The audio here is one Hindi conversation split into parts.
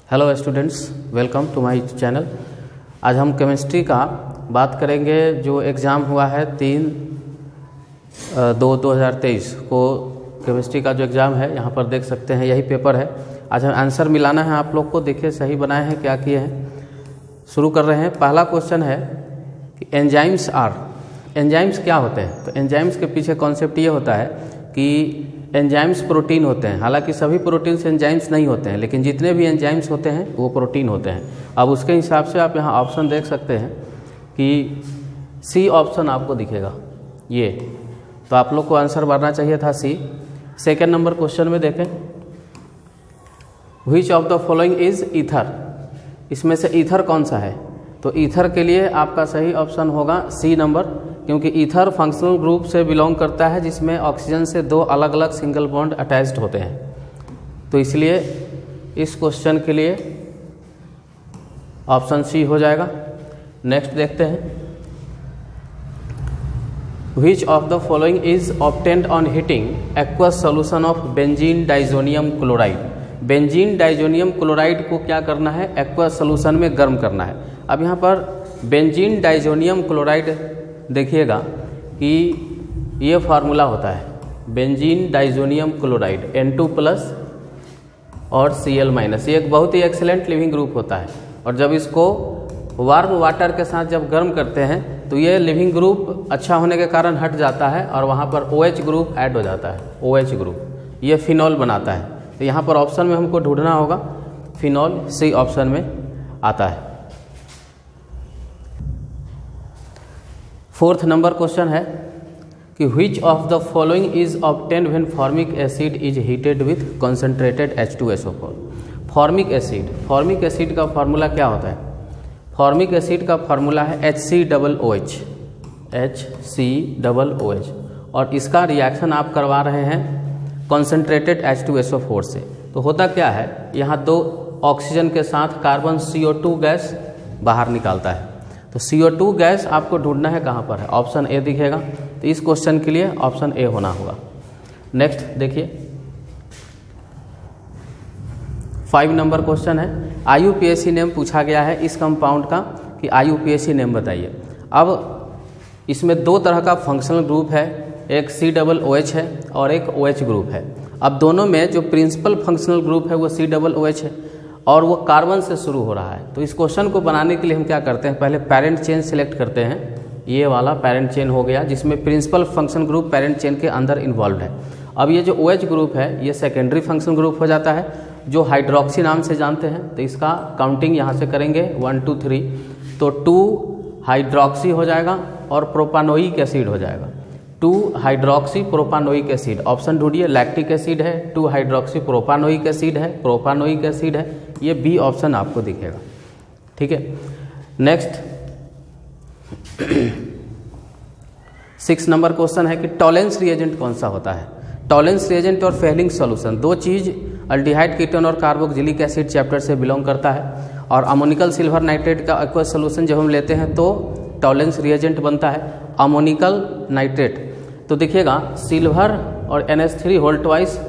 Hello students, welcome to my channel. आज हम केमिस्ट्री का बात करेंगे। जो एग्ज़ाम हुआ है 3/2/2023 को केमिस्ट्री का जो एग्ज़ाम है, यहाँ पर देख सकते हैं यही पेपर है। आज हम आंसर मिलाना है आप लोग को। देखिए सही बनाए हैं, क्या किए हैं। शुरू कर रहे हैं। पहला क्वेश्चन है कि एंजाइम्स क्या होते हैं। तो एंजाइम्स के पीछे कॉन्सेप्ट ये होता है कि एंजाइम्स प्रोटीन होते हैं। हालांकि सभी प्रोटीन्स एंजाइम्स नहीं होते हैं, लेकिन जितने भी एंजाइम्स होते हैं वो प्रोटीन होते हैं। अब उसके हिसाब से आप यहाँ ऑप्शन देख सकते हैं कि सी ऑप्शन आपको दिखेगा ये, तो आप लोग को आंसर भरना चाहिए था सी। सेकेंड नंबर क्वेश्चन में देखें, which of the following is ether. इसमें से ईथर कौन सा है। तो ईथर के लिए आपका सही ऑप्शन होगा सी नंबर, क्योंकि ईथर फंक्शनल ग्रुप से बिलोंग करता है जिसमें ऑक्सीजन से दो अलग अलग सिंगल बॉन्ड अटैच्ड होते हैं। तो इसलिए इस क्वेश्चन के लिए ऑप्शन सी हो जाएगा। नेक्स्ट देखते हैं, which of the following is obtained on heating aqueous solution of benzene diazonium chloride. Benzene diazonium chloride को क्या करना है, एक्वस सॉल्यूशन में गर्म करना है। अब यहाँ पर बेंजीन डाइजोनियम क्लोराइड देखिएगा कि ये फार्मूला होता है बेंजीन डाइजोनियम क्लोराइड N2+ और Cl-। ये एक बहुत ही एक्सीलेंट लिविंग ग्रुप होता है, और जब इसको वार्म वाटर के साथ जब गर्म करते हैं तो ये लिविंग ग्रुप अच्छा होने के कारण हट जाता है और वहाँ पर OH ग्रुप ऐड हो जाता है। OH ग्रुप ये फिनॉल बनाता है। तो यहाँ पर ऑप्शन में हमको ढूंढना होगा फिनॉल, सी ऑप्शन में आता है। फोर्थ नंबर क्वेश्चन है कि which of the following is obtained when formic acid is heated with concentrated H2SO4। Formic acid का फार्मूला क्या होता है। फॉर्मिक एसिड का फार्मूला है HCOOH। और इसका रिएक्शन आप करवा रहे हैं कंसंट्रेटेड H2SO4 से। तो होता क्या है, यहाँ दो ऑक्सीजन के साथ कार्बन CO2 गैस बाहर निकालता है। तो CO2 गैस आपको ढूंढना है कहाँ पर है, ऑप्शन ए दिखेगा। तो इस क्वेश्चन के लिए ऑप्शन ए होना होगा। नेक्स्ट देखिए, 5 नंबर क्वेश्चन है, IUPAC नेम पूछा गया है इस कंपाउंड का कि IUPAC नेम बताइए। अब इसमें दो तरह का फंक्शनल ग्रुप है, एक COOH है और एक OH ग्रुप है। अब दोनों में जो प्रिंसिपल फंक्शनल ग्रुप है वो COOH है और वो कार्बन से शुरू हो रहा है। तो इस क्वेश्चन को बनाने के लिए हम क्या करते हैं, पहले पेरेंट चेन सिलेक्ट करते हैं। ये वाला पेरेंट चेन हो गया जिसमें principal function group parent chain के अंदर इन्वॉल्व है। अब ये जो OH ग्रुप है ये सेकेंडरी फंक्शन ग्रुप हो जाता है, जो हाइड्रोक्सी नाम से जानते हैं। तो इसका काउंटिंग यहाँ से करेंगे 1 2 3, तो 2 हाइड्रोक्सी हो जाएगा और प्रोपानोइक एसिड हो जाएगा। 2 हाइड्रोक्सी प्रोपानोइक एसिड, ऑप्शन ढूंढिए। लैक्टिक एसिड है, 2 हाइड्रोक्सी प्रोपानोइक एसिड है, प्रोपानोइक एसिड है, ये बी ऑप्शन आपको दिखेगा। ठीक है। नेक्स्ट 6 नंबर क्वेश्चन है कि टॉलेंस रिएजेंट कौन सा होता है। टॉलेंस रिएजेंट और फेलिंग सॉल्यूशन, दो चीज अल्डिहाइड कीटोन और कार्बोक्सिलिक एसिड चैप्टर से बिलोंग करता है। और अमोनिकल सिल्वर नाइट्रेट का एक्वस सॉल्यूशन जब हम लेते हैं तो टॉलेंस रिएजेंट बनता है अमोनिकल नाइट्रेट। तो देखिएगा सिल्वर और NH3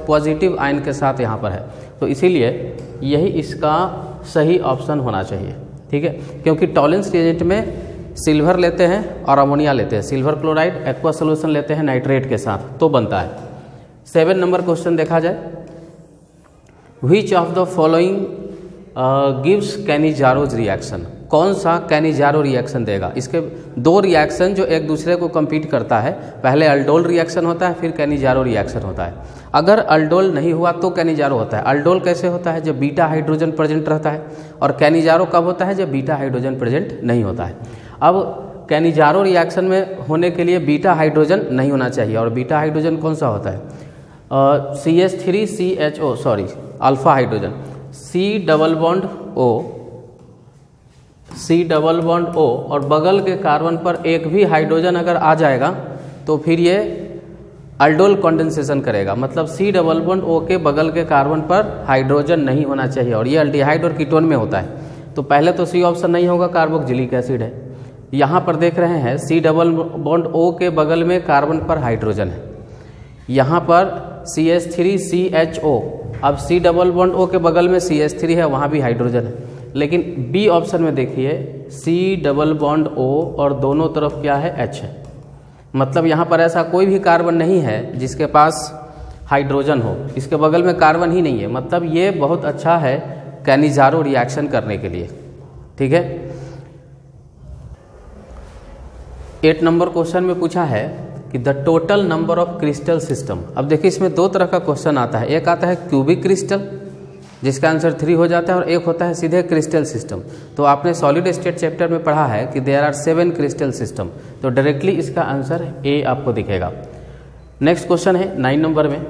पॉजिटिव आयन के साथ यहाँ पर है, तो इसीलिए यही इसका सही ऑप्शन होना चाहिए। ठीक है, क्योंकि टॉलेंस रिएजेंट में सिल्वर लेते हैं और अमोनिया लेते हैं, सिल्वर क्लोराइड एक्वा सॉल्यूशन लेते हैं नाइट्रेट के साथ, तो बनता है। 7 नंबर क्वेश्चन देखा जाए, which of the following gives Cannizzaro's reaction. कौन सा कैनिजारो रिएक्शन देगा। इसके दो रिएक्शन जो एक दूसरे को compete करता है, पहले अल्डोल रिएक्शन होता है फिर कैनिजारो रिएक्शन होता है। अगर अल्डोल नहीं हुआ तो कैनिजारो होता है। अल्डोल कैसे होता है, जब बीटा हाइड्रोजन प्रेजेंट रहता है, और कैनिजारो कब होता है, जब बीटा हाइड्रोजन प्रेजेंट नहीं होता है। अब कैनिजारो रिएक्शन में होने के लिए बीटा हाइड्रोजन नहीं होना चाहिए, और बीटा हाइड्रोजन कौन सा होता है, CH3CHO alpha hydrogen, C double bond O और बगल के कार्बन पर एक भी हाइड्रोजन अगर आ जाएगा तो फिर ये अल्डोल कंडेंसेशन करेगा। मतलब C डबल बॉन्ड O के बगल के कार्बन पर हाइड्रोजन नहीं होना चाहिए, और ये अल्डिहाइड और कीटोन में होता है। तो पहले तो सी ऑप्शन नहीं होगा, कार्बोक्सिलिक एसिड है। यहाँ पर देख रहे हैं C डबल बॉन्ड O के बगल में कार्बन पर हाइड्रोजन है, यहाँ पर CH3CHO अब C डबल बॉन्ड O के बगल में CH3 है, वहाँ भी हाइड्रोजन है, लेकिन B ऑप्शन में देखिए C डबल बॉन्ड O और दोनों तरफ क्या है H है, मतलब यहाँ पर ऐसा कोई भी कार्बन नहीं है जिसके पास हाइड्रोजन हो, इसके बगल में कार्बन ही नहीं है, मतलब ये बहुत अच्छा है कैनिजारो रिएक्शन करने के लिए। ठीक है। 8 नंबर क्वेश्चन में पूछा है कि the total number of crystal system. अब देखिए इसमें दो तरह का क्वेश्चन आता है, एक आता है क्यूबिक क्रिस्टल जिसका आंसर 3 हो जाता है, और एक होता है सीधे क्रिस्टल सिस्टम। तो आपने सॉलिड स्टेट चैप्टर में पढ़ा है कि देयर आर 7 क्रिस्टल सिस्टम, तो डायरेक्टली इसका आंसर ए आपको दिखेगा। नेक्स्ट क्वेश्चन है 9 नंबर में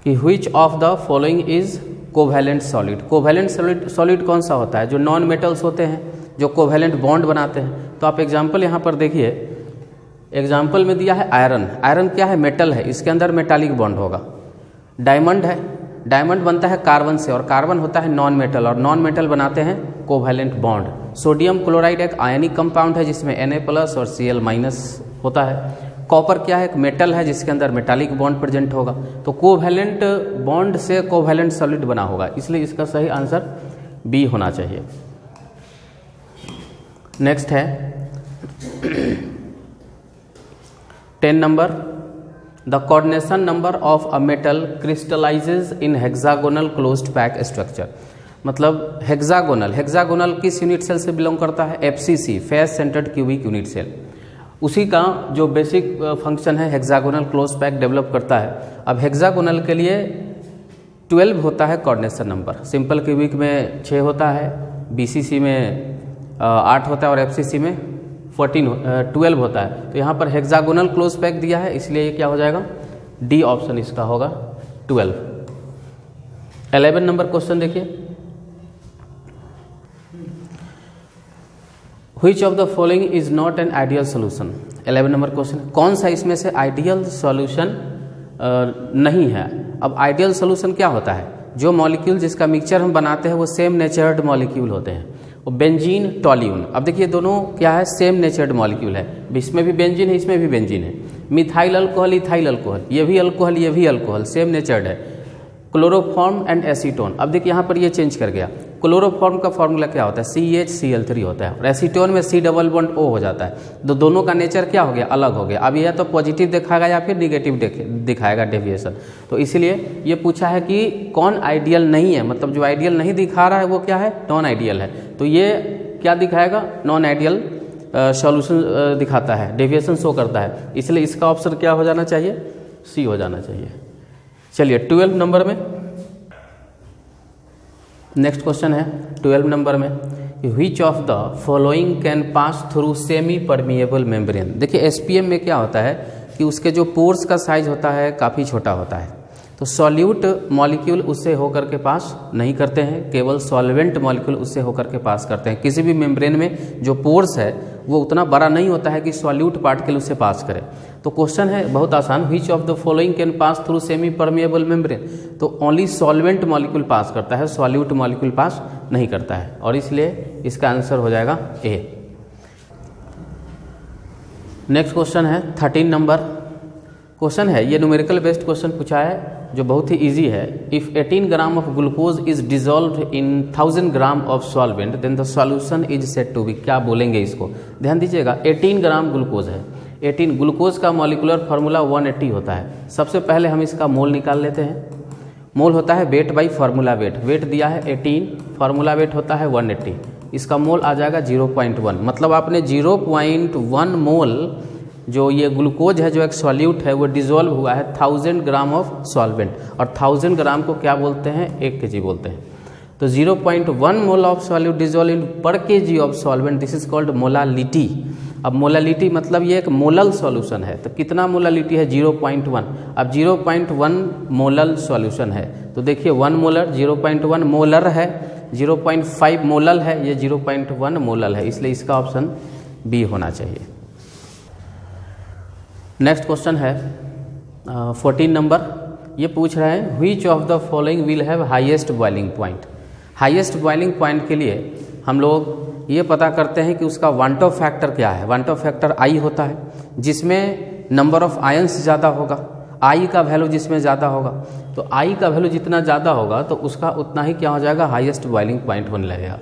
कि which of the following is covalent solid. Covalent solid कौन सा होता है? जो नॉन मेटल्स होते हैं, जो कोवैलेंट बॉन्ड बनाते हैं। तो आप एग्जांपल यहाँ पर देखिए, एग्जाम्पल में दिया है आयरन। आयरन क्या है? मेटल है, इसके अंदर मेटालिक बॉन्ड होगा। डायमंड है, डायमंड बनता है कार्बन से, और कार्बन होता है नॉन मेटल, और नॉन मेटल बनाते हैं कोवैलेंट बॉन्ड। सोडियम क्लोराइड एक आयनिक कंपाउंड है जिसमें Na+ और Cl- होता है। कॉपर क्या है? एक मेटल है जिसके अंदर मेटालिक बॉन्ड प्रेजेंट होगा। तो कोवैलेंट बॉन्ड से कोवैलेंट सॉलिड बना होगा, इसलिए इसका सही आंसर बी होना चाहिए। नेक्स्ट है 10 number, the coordination number of a metal crystallizes in hexagonal closed pack structure. मतलब हेक्सागोनल किस यूनिट सेल से बिलोंग करता है? FCC, face centred cubic unit cell. उसी का जो बेसिक फंक्शन है हेक्सागोनल क्लोज पैक डेवलप करता है। अब हेक्सागोनल के लिए 12 होता है कोऑर्डिनेशन नंबर। सिंपल क्यूबिक में 6 होता है, BCC में 8 होता है, और FCC में 12 होता है। तो यहाँ पर हेक्सागोनल क्लोज पैक दिया है, इसलिए ये क्या हो जाएगा? डी ऑप्शन इसका होगा 12। 11 नंबर क्वेश्चन देखिए, Which of the following is not an ideal solution? 11 number question, कौन सा इसमें से आइडियल सॉल्यूशन नहीं है? अब आइडियल सॉल्यूशन क्या होता है? जो मॉलिक्यूल जिसका मिक्सचर हम बनाते हैं वो सेम नेचर्ड मॉलिक्यूल होते हैं, वो बेंजीन टॉल्यून। अब देखिए दोनों क्या है? सेम नेचर्ड मॉलिक्यूल है, इसमें भी बेंजीन है, इसमें भी बेंजीन है। मिथाइल अल्कोहल, इथाइल अल्कोहल, ये भी अल्कोहल, ये भी अल्कोहल, सेम नेचर्ड है। Chloroform and acetone. अब देखिए यहाँ पर ये चेंज कर गया, क्लोरोफॉर्म का फॉर्मूला क्या होता है? CHCl3 होता है, और एसीटोन में C डबल बॉन्ड O हो जाता है। तो दोनों का नेचर क्या हो गया? अलग हो गया। अब यह तो पॉजिटिव दिखाएगा या फिर निगेटिव दिखाएगा डेविएशन। तो इसलिए ये पूछा है कि कौन आइडियल नहीं है, मतलब जो आइडियल नहीं दिखा रहा है वो क्या है? नॉन आइडियल है। तो ये क्या दिखाएगा? नॉन आइडियल सॉल्यूशन दिखाता है, डेविएशन शो करता है, इसलिए इसका ऑप्शन क्या हो जाना चाहिए? C हो जाना चाहिए। चलिए 12 नंबर में नेक्स्ट क्वेश्चन है 12 नंबर में, which of the following can pass through semi permeable membrane. देखिए SPM में क्या होता है कि उसके जो पोर्स का साइज होता है काफ़ी छोटा होता है, तो सॉल्यूट मॉलिक्यूल उससे होकर के पास नहीं करते हैं, केवल सॉल्वेंट मॉलिक्यूल उससे होकर के पास करते हैं। किसी भी मेम्ब्रेन में जो पोर्स है वो उतना बड़ा नहीं होता है कि सॉल्यूट पार्टिकल उससे पास करे। तो क्वेश्चन है बहुत आसान, which of the following can pass through semi permeable membrane. तो ओनली सॉल्वेंट मॉलिक्यूल पास करता है, सॉल्यूट मॉलिक्यूल पास नहीं करता है, और इसलिए इसका आंसर हो जाएगा A। नेक्स्ट क्वेश्चन है 13 नंबर क्वेश्चन है, ये न्यूमेरिकल बेस्ड क्वेश्चन पूछा है जो बहुत ही इजी है। If 18 gram of glucose is dissolve in 1000 gram of solvent then the solution is said to be. क्या बोलेंगे इसको? ध्यान दीजिएगा, 18 ग्राम ग्लूकोज है। 18 ग्लूकोज का मॉलिकुलर फार्मूला 180 होता है। सबसे पहले हम इसका मोल निकाल लेते हैं। मोल होता है weight by formula weight. Weight दिया है 18, फार्मूला वेट होता है 180, इसका मोल आ जाएगा 0.1। मतलब आपने 0.1 मोल जो ये ग्लूकोज है, जो एक सॉल्यूट है, वो डिजोल्व हुआ है 1000 ग्राम ऑफ सॉल्वेंट, और 1000 ग्राम को क्या बोलते हैं? 1 kg बोलते हैं। तो 0.1 mole of solute dissolve in पर kg of solvent, this is called molality. अब मोलालिटी मतलब ये एक मोलल सॉल्यूशन है, तो कितना मोलालिटी है? 0.1। अब 0.1 मोलल सॉल्यूशन है, तो देखिए 1 मोलर, 0.1 मोलर है, 0.5 मोलल है, ये 0.1 मोलल है, इसलिए इसका ऑप्शन बी होना चाहिए। नेक्स्ट क्वेश्चन है 14 नंबर, ये पूछ रहे हैं which of the following will have highest boiling point. Highest boiling point के लिए हम लोग ये पता करते हैं कि उसका वांटो फैक्टर क्या है। वांटो फैक्टर आई होता है, जिसमें नंबर ऑफ आयंस ज़्यादा होगा, आई का वैल्यू जिसमें ज़्यादा होगा, तो आई का वैल्यू जितना ज़्यादा होगा तो उसका उतना ही क्या हो जाएगा, हाईएस्ट बॉइलिंग पॉइंट होने लगेगा।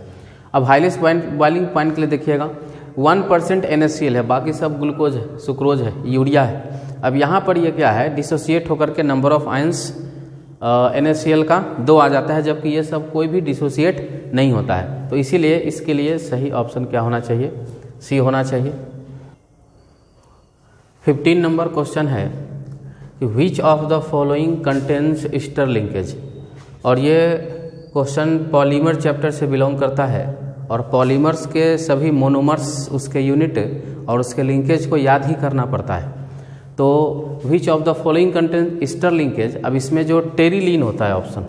अब हाईएस्ट बॉइलिंग पॉइंट के लिए देखिएगा 1% NaCl है, बाकी सब ग्लूकोज है, सुक्रोज है, यूरिया है। अब यहाँ पर ये क्या है, डिसोसिएट होकर के नंबर ऑफ आयंस NaCl का 2 आ जाता है, जबकि ये सब कोई भी डिसोसिएट नहीं होता है। तो इसीलिए इसके लिए सही ऑप्शन क्या होना चाहिए, सी होना चाहिए। 15 नंबर क्वेश्चन है कि which of the following contains Easter linkage, और ये क्वेश्चन पॉलीमर चैप्टर से बिलोंग करता है, और पॉलीमर्स के सभी मोनोमर्स, उसके यूनिट और उसके लिंकेज को याद ही करना पड़ता है। तो विच of the following contain Easter linkage, अब इसमें जो टेरिलीन होता है ऑप्शन,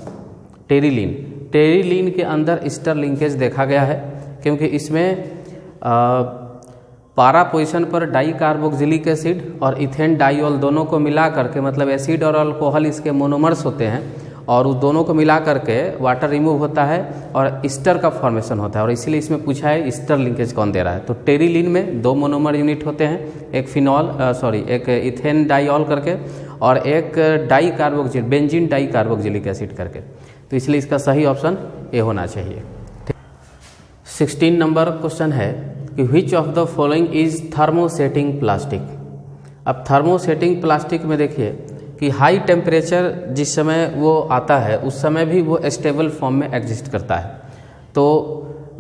टेरिलीन के अंदर ईस्टर लिंकेज देखा गया है, क्योंकि इसमें पारा पोजीशन पर डाई कार्बोक्सिलिक एसिड और इथेन डाइऑल दोनों को मिला करके, मतलब एसिड और अल्कोहल इसके मोनोमर्स होते हैं, और उस दोनों को मिला करके वाटर रिमूव होता है और ईस्टर का फॉर्मेशन होता है। और इसीलिए इसमें पूछा है ईस्टर लिंकेज कौन दे रहा है। तो टेरिलीन में 2 मोनोमर यूनिट होते हैं, एक इथेन डाइऑल करके और एक di carboxyl benzene di carboxylic acid करके। तो इसलिए इसका सही ऑप्शन ए होना चाहिए। 16 नंबर क्वेश्चन है कि which of the following is thermosetting plastic. अब थर्मोसेटिंग प्लास्टिक में देखिए कि हाई टेम्परेचर जिस समय वो आता है उस समय भी वो स्टेबल फॉर्म में एग्जिस्ट करता है। तो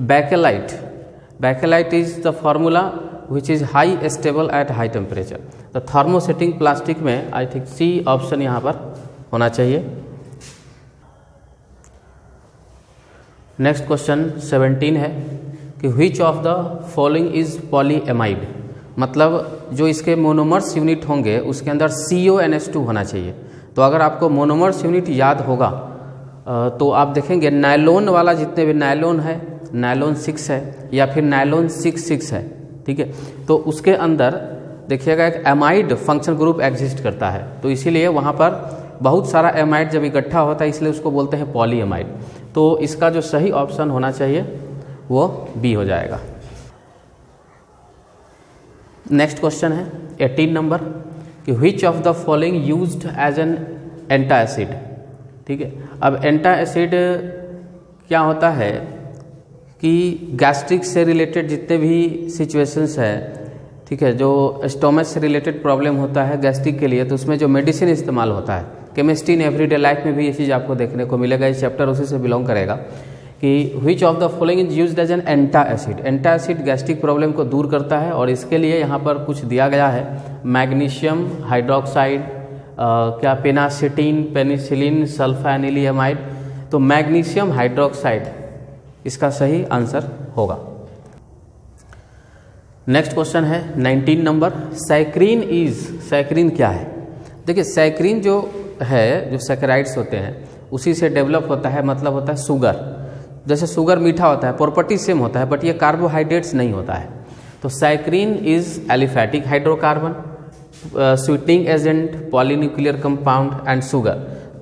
Bakelite is the formula which is high stable at high temperature. तो थर्मोसेटिंग प्लास्टिक में आई थिंक सी ऑप्शन यहाँ पर होना चाहिए। नेक्स्ट क्वेश्चन 17 है कि which of the following is polyamide, मतलब जो इसके मोनोमर्स यूनिट होंगे उसके अंदर CONH2 होना चाहिए। तो अगर आपको मोनोमर्स यूनिट याद होगा तो आप देखेंगे नायलॉन वाला जितने भी नायलॉन है, नायलॉन 6 है या फिर नायलॉन 6 है, ठीक है, तो उसके अंदर देखिएगा एक एमाइड फंक्शन ग्रुप एग्जिस्ट करता है। तो इसीलिए वहाँ पर बहुत सारा एमाइड जब इकट्ठा होता है इसलिए उसको बोलते हैं पॉलीएमाइड। तो इसका जो सही ऑप्शन होना चाहिए वो बी हो जाएगा। नेक्स्ट क्वेश्चन है 18 नंबर कि which of the following used as an antacid. ठीक है, अब एंटासिड क्या होता है कि गैस्ट्रिक से रिलेटेड जितने भी सिचुएशंस है, ठीक है, जो स्टोमच से रिलेटेड प्रॉब्लम होता है गैस्ट्रिक के लिए, तो उसमें जो मेडिसिन इस्तेमाल होता है, केमिस्ट्री इन एवरीडे लाइफ में भी ये चीज़ आपको देखने को मिलेगा। इस चैप्टर उसी से बिलोंग करेगा कि which of the following is used as an antacid. Antacid gastric problem को दूर करता है और इसके लिए यहाँ पर कुछ दिया गया है, मैग्नीशियम हाइड्रोक्साइड, क्या पेनासिटीन, पेनिसिलिन, सल्फानिलियमाइड। तो मैग्नीशियम हाइड्रोक्साइड इसका सही आंसर होगा। नेक्स्ट क्वेश्चन है 19 नंबर, सैक्रीन इज, सैक्रीन क्या है। देखिए सैक्रीन जो है, जो सैकराइड्स होते हैं उसी से डेवलप होता है, मतलब होता है शुगर। जैसे शुगर मीठा होता है, प्रॉपर्टी सेम होता है, बट ये कार्बोहाइड्रेट्स नहीं होता है। तो saccharin is aliphatic hydrocarbon, sweetening agent, polynuclear compound and sugar.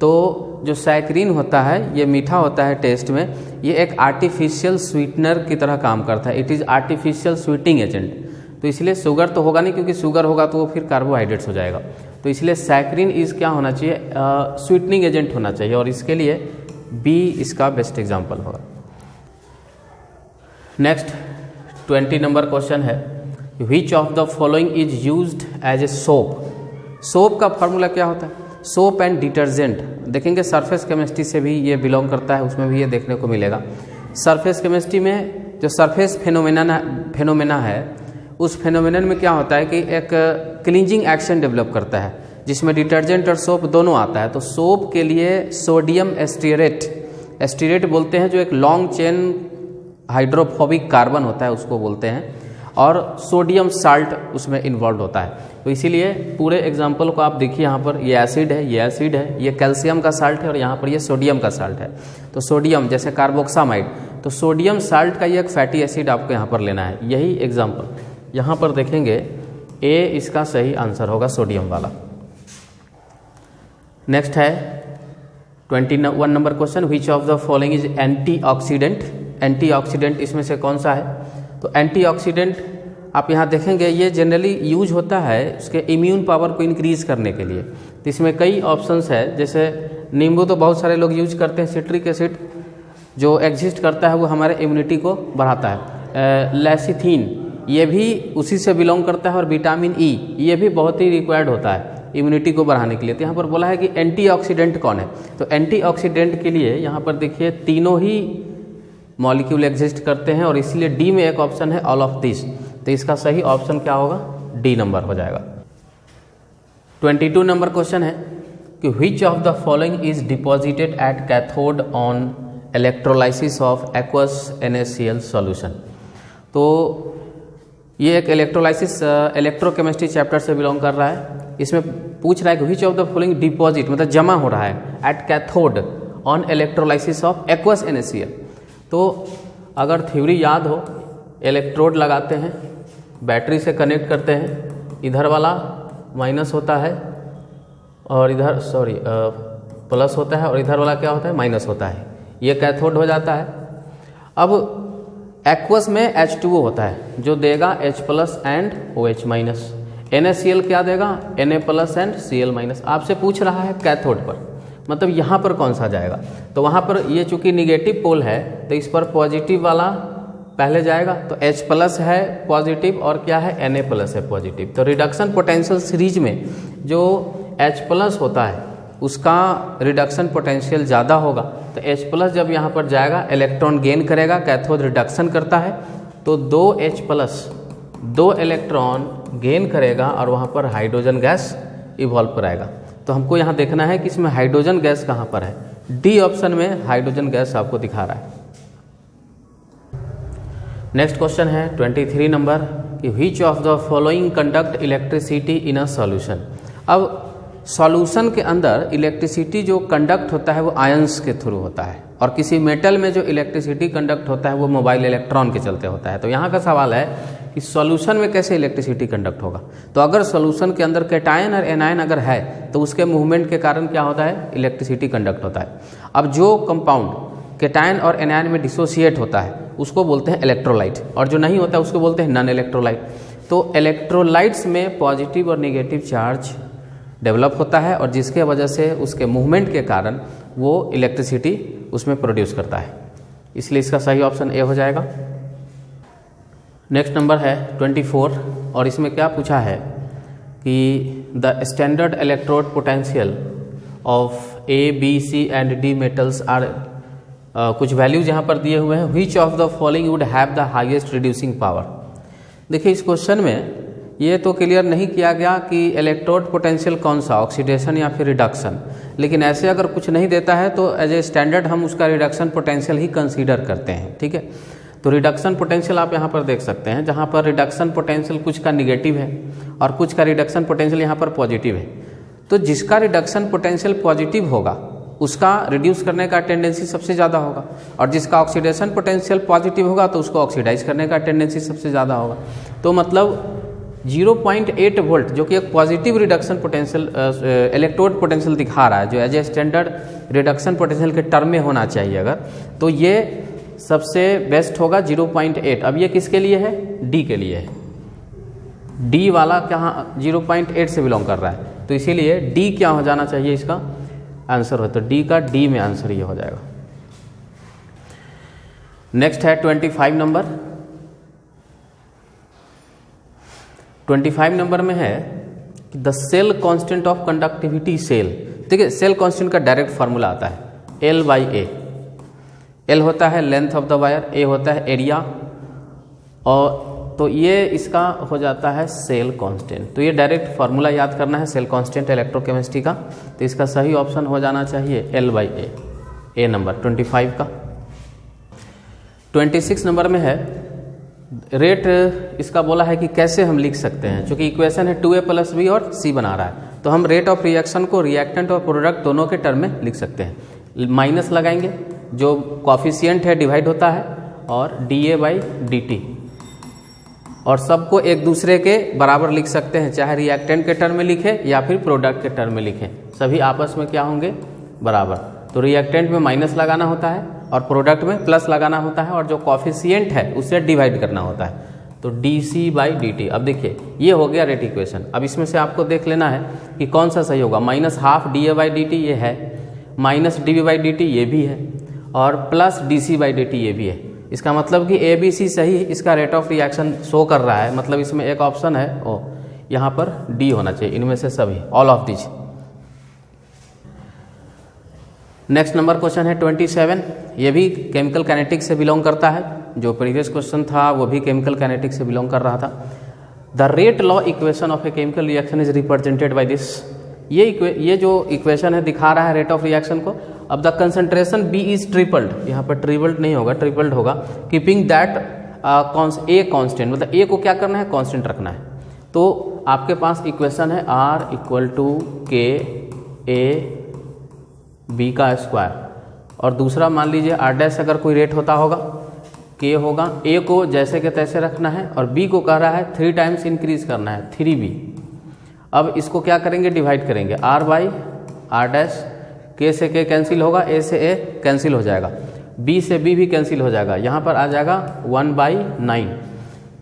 तो जो सैक्रीन होता है ये मीठा होता है टेस्ट में, ये एक आर्टिफिशियल स्वीटनर की तरह काम करता है। It is artificial sweating agent. तो इसलिए शुगर तो होगा नहीं, क्योंकि शुगर होगा तो वो फिर कार्बोहाइड्रेट्स हो जाएगा। तो इसलिए सैक्रीन इज क्या होना चाहिए, स्वीटनिंग एजेंट होना चाहिए, और इसके लिए बी इसका बेस्ट एग्जाम्पल होगा। नेक्स्ट 20 नंबर क्वेश्चन है, which of the following is used as a soap. Soap का फॉर्मूला क्या होता है, सोप एंड डिटर्जेंट। देखेंगे सरफेस केमिस्ट्री से भी ये बिलोंग करता है, उसमें भी ये देखने को मिलेगा। सरफेस केमिस्ट्री में जो सरफेस फेनोमेना है, उस फेनोमेनन में क्या होता है कि एक क्लींजिंग एक्शन डेवलप करता है, जिसमें डिटर्जेंट और सोप दोनों आता है। तो सोप के लिए सोडियम एस्टीरेट बोलते हैं, जो एक लॉन्ग चेन हाइड्रोफोबिक कार्बन होता है उसको बोलते हैं, और सोडियम साल्ट उसमें इन्वॉल्व होता है। तो इसीलिए पूरे एग्जाम्पल को आप देखिए, यहाँ पर ये एसिड है, ये एसिड है, ये कैल्शियम का साल्ट है, और यहाँ पर ये सोडियम का साल्ट है। तो सोडियम जैसे कार्बोक्सामाइड, तो सोडियम साल्ट का ये एक फैटी एसिड आपको यहाँ पर लेना है। यही एग्जाम्पल यहाँ पर देखेंगे, ए इसका सही आंसर होगा, सोडियम वाला। नेक्स्ट है 21 number question, which of the following is antioxidant. Antioxidant इसमें से कौन सा है, तो एंटीऑक्सीडेंट आप यहाँ देखेंगे ये जनरली यूज होता है उसके इम्यून पावर को इंक्रीज करने के लिए। तो इसमें कई ऑप्शंस है, जैसे नींबू तो बहुत सारे लोग यूज करते हैं, सिट्रिक एसिड जो एग्जिस्ट करता है वो हमारे इम्यूनिटी को बढ़ाता है। लेसिथिन ये भी उसी से बिलोंग करता है, और विटामिन ई ये भी बहुत ही रिक्वायर्ड होता है इम्यूनिटी को बढ़ाने के लिए। तो यहाँ पर बोला है कि एंटीऑक्सीडेंट कौन है, तो एंटीऑक्सीडेंट के लिए यहाँ पर देखिए तीनों ही मॉलिक्यूल एग्जिस्ट करते हैं, और इसीलिए डी में एक ऑप्शन है ऑल ऑफ दिस। तो इसका सही ऑप्शन क्या होगा, डी नंबर हो जाएगा। 22 नंबर क्वेश्चन है कि which of the following is deposited at cathode on electrolysis of aqueous NaCl solution. तो ये एक इलेक्ट्रोलाइसिस इलेक्ट्रोकेमिस्ट्री चैप्टर से बिलोंग कर रहा है। इसमें पूछ रहा है कि which of the following deposit मतलब जमा हो रहा है at cathode on electrolysis of aqueous NaCl। तो अगर थ्योरी याद हो, इलेक्ट्रोड लगाते हैं, बैटरी से कनेक्ट करते हैं, इधर वाला माइनस होता है और इधर प्लस होता है, और इधर वाला क्या होता है, माइनस होता है, ये कैथोड हो जाता है। अब एक्वस में H2O होता है जो देगा H plus and OH minus, NaCl क्या देगा Na plus and Cl minus. आपसे पूछ रहा है कैथोड पर, मतलब यहाँ पर कौन सा जाएगा, तो वहाँ पर ये चूंकि निगेटिव पोल है तो इस पर पॉजिटिव वाला पहले जाएगा। तो H प्लस है पॉजिटिव और क्या है Na प्लस है पॉजिटिव। तो रिडक्शन पोटेंशियल सीरीज में जो H प्लस होता है उसका रिडक्शन पोटेंशियल ज़्यादा होगा। तो H प्लस जब यहाँ पर जाएगा इलेक्ट्रॉन गेन करेगा, कैथोड रिडक्शन करता है, तो 2H प्लस 2 इलेक्ट्रॉन गेन करेगा और वहाँ पर हाइड्रोजन गैस इवॉल्व कराएगा। तो हमको यहाँ देखना है कि इसमें हाइड्रोजन गैस कहाँ पर है। डी ऑप्शन में हाइड्रोजन गैस आपको दिखा रहा है। नेक्स्ट क्वेश्चन है 23 नंबर कि which of the following conduct electricity in a solution. अब सॉल्यूशन के अंदर इलेक्ट्रिसिटी जो कंडक्ट होता है वो आयंस के थ्रू होता है, और किसी मेटल में जो इलेक्ट्रिसिटी कंडक्ट होता है वो मोबाइल इलेक्ट्रॉन के चलते होता है। तो यहाँ का सवाल है कि सॉल्यूशन में कैसे इलेक्ट्रिसिटी कंडक्ट होगा। तो अगर सॉल्यूशन के अंदर कैटायन और एनायन अगर है तो उसके मूवमेंट के कारण क्या होता है, इलेक्ट्रिसिटी कंडक्ट होता है। अब जो कंपाउंड कैटायन और एनायन में डिसोसिएट होता है उसको बोलते हैं इलेक्ट्रोलाइट, और जो नहीं होता है उसको बोलते हैं नॉन इलेक्ट्रोलाइट। तो इलेक्ट्रोलाइट्स में पॉजिटिव और नेगेटिव चार्ज डेवलप होता है, और जिसके वजह से उसके मूवमेंट के कारण वो इलेक्ट्रिसिटी उसमें प्रोड्यूस करता है, इसलिए इसका सही ऑप्शन ए हो जाएगा। नेक्स्ट नंबर है 24, और इसमें क्या पूछा है कि the standard electrode potential of A, B, C and D metals are, कुछ वैल्यूज यहाँ पर दिए हुए हैं। Which of the following would have the highest reducing power. देखिए इस क्वेश्चन में ये तो क्लियर नहीं किया गया कि इलेक्ट्रोड पोटेंशियल कौन सा, ऑक्सीडेशन या फिर रिडक्शन, लेकिन ऐसे अगर कुछ नहीं देता है तो एज ए स्टैंडर्ड हम उसका रिडक्शन पोटेंशियल ही कंसीडर करते हैं। ठीक है, तो रिडक्शन पोटेंशियल आप यहाँ पर देख सकते हैं, जहाँ पर रिडक्शन पोटेंशियल कुछ का निगेटिव है और कुछ का रिडक्शन पोटेंशियल यहाँ पर पॉजिटिव है। तो जिसका रिडक्शन पोटेंशियल पॉजिटिव होगा उसका रिड्यूस करने का टेंडेंसी सबसे ज़्यादा होगा, और जिसका ऑक्सीडेशन पोटेंशियल पॉजिटिव होगा तो उसको ऑक्सीडाइज करने का टेंडेंसी सबसे ज़्यादा होगा। तो मतलब 0.8 वोल्ट जो कि एक positive reduction potential electrode potential दिखा रहा है, जो as a standard reduction potential के टर्म में होना चाहिए अगर, तो ये सबसे बेस्ट होगा 0.8। अब ये किसके लिए है, डी के लिए है। डी वाला कहाँ 0.8 से बिलोंग कर रहा है, तो इसीलिए डी क्या हो जाना चाहिए, इसका आंसर हो, तो डी का डी में आंसर ये हो जाएगा। नेक्स्ट है 25 नंबर। 25 नंबर में है कि the cell constant of conductivity cell. देखिए सेल कांस्टेंट का डायरेक्ट फार्मूला आता है L/A। L होता है length of the wire, A होता है एरिया, और तो ये इसका हो जाता है सेल कांस्टेंट। तो ये डायरेक्ट फार्मूला याद करना है सेल कांस्टेंट इलेक्ट्रोकेमिस्ट्री का, तो इसका सही ऑप्शन हो जाना चाहिए L/A, A नंबर 25 का। 26 नंबर में है रेट, इसका बोला है कि कैसे हम लिख सकते हैं, क्योंकि इक्वेशन है 2A + B और C बना रहा है, तो हम रेट ऑफ रिएक्शन को रिएक्टेंट और प्रोडक्ट दोनों के टर्म में लिख सकते हैं। माइनस लगाएंगे, जो कॉफिशिएंट है डिवाइड होता है, और dA/dt, और सबको एक दूसरे के बराबर लिख सकते हैं, चाहे रिएक्टेंट के टर्म में लिखें या फिर प्रोडक्ट के टर्म में लिखें, सभी आपस में क्या होंगे, बराबर। तो रिएक्टेंट में माइनस लगाना होता है और प्रोडक्ट में प्लस लगाना होता है और जो कॉफिशिएंट है उससे डिवाइड करना होता है। तो dc/dt। अब देखिए ये हो गया रेट इक्वेशन। अब इसमें से आपको देख लेना है कि कौन सा सही होगा। -12 dA/dt ये है, -dV/dt ये भी है और प्लस dc/dt ये भी है। इसका मतलब कि ABC सही इसका रेट ऑफ रिएक्शन शो कर रहा है, मतलब इसमें एक ऑप्शन है ओ यहाँ पर डी होना चाहिए, इनमें से सभी, all of this. Next number question है 27। ये भी केमिकल काइनेटिक्स से बिलोंग करता है। जो प्रीवियस क्वेश्चन था वो भी केमिकल काइनेटिक्स से बिलोंग कर रहा था। The rate law equation of a chemical reaction is represented by this. ये जो इक्वेशन है दिखा रहा है रेट ऑफ रिएक्शन को। अब the concentration B is tripled, यहाँ पर ट्रिपल्ड नहीं होगा, ट्रिपल्ड होगा, कीपिंग दैट ए कांस्टेंट, मतलब ए को क्या करना है, कांस्टेंट रखना है। तो आपके पास इक्वेशन है R = KA/B का स्क्वायर, और दूसरा मान लीजिए R' अगर कोई रेट होता होगा, K होगा, A को जैसे के तैसे रखना है और B को कह रहा है 3 टाइम्स इंक्रीज करना है, 3B। अब इसको क्या करेंगे, डिवाइड करेंगे, R/R', K से K कैंसिल होगा, A से A कैंसिल हो जाएगा, B से B भी कैंसिल हो जाएगा, यहाँ पर आ जाएगा 1/9।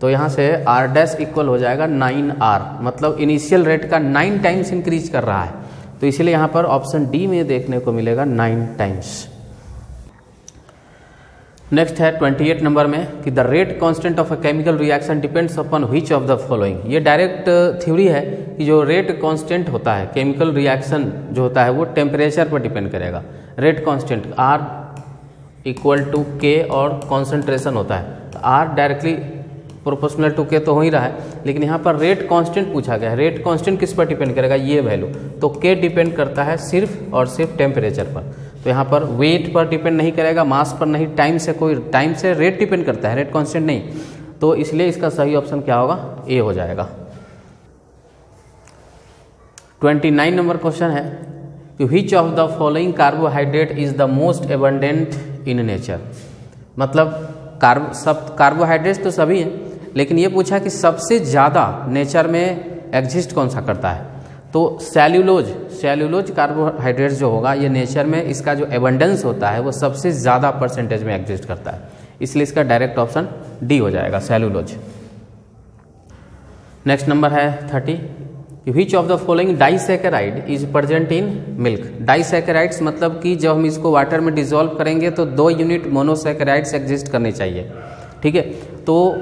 तो यहाँ से R' इक्वल हो जाएगा 9R, मतलब इनिशियल रेट का 9 टाइम्स इंक्रीज कर रहा है। तो इसीलिए यहाँ पर ऑप्शन डी में देखने को मिलेगा 9 टाइम्स। नेक्स्ट है 28 नंबर में कि the rate constant of a chemical reaction depends upon which of the following. ये डायरेक्ट थ्योरी है कि जो रेट कांस्टेंट होता है केमिकल रिएक्शन जो होता है वो टेम्परेचर पर डिपेंड करेगा। रेट कांस्टेंट R = K और कॉन्सेंट्रेशन होता है, तो R directly proportional to K तो हो ही रहा है, लेकिन यहाँ पर रेट कांस्टेंट पूछा गया है। रेट कांस्टेंट किस पर डिपेंड करेगा, ये वैल्यू, तो K डिपेंड करता है सिर्फ और सिर्फ टेम्परेचर पर। तो यहाँ पर वेट पर डिपेंड नहीं करेगा, मास पर नहीं, टाइम से रेट डिपेंड करता है, रेट कांस्टेंट नहीं। तो इसलिए इसका सही ऑप्शन क्या होगा, ए हो जाएगा। 29 नंबर क्वेश्चन है कि which of the following carbohydrate is the most abundant in nature. मतलब कार्बोहाइड्रेट्स तो सभी हैं, लेकिन ये पूछा कि सबसे ज़्यादा नेचर में एग्जिस्ट कौन सा करता है। तो सेल्यूलोज कार्बोहाइड्रेट्स जो होगा ये नेचर में इसका जो एबंडेंस होता है वो सबसे ज़्यादा परसेंटेज में एग्जिस्ट करता है, इसलिए इसका डायरेक्ट ऑप्शन डी हो जाएगा, सेल्यूलोज। नेक्स्ट नंबर है 30। Which of the following disaccharide is present in milk. Disaccharides मतलब कि जब हम इसको वाटर में डिसॉल्व करेंगे तो 2 यूनिट मोनोसैकेराइड्स एग्जिस्ट करनी चाहिए, ठीक है। तो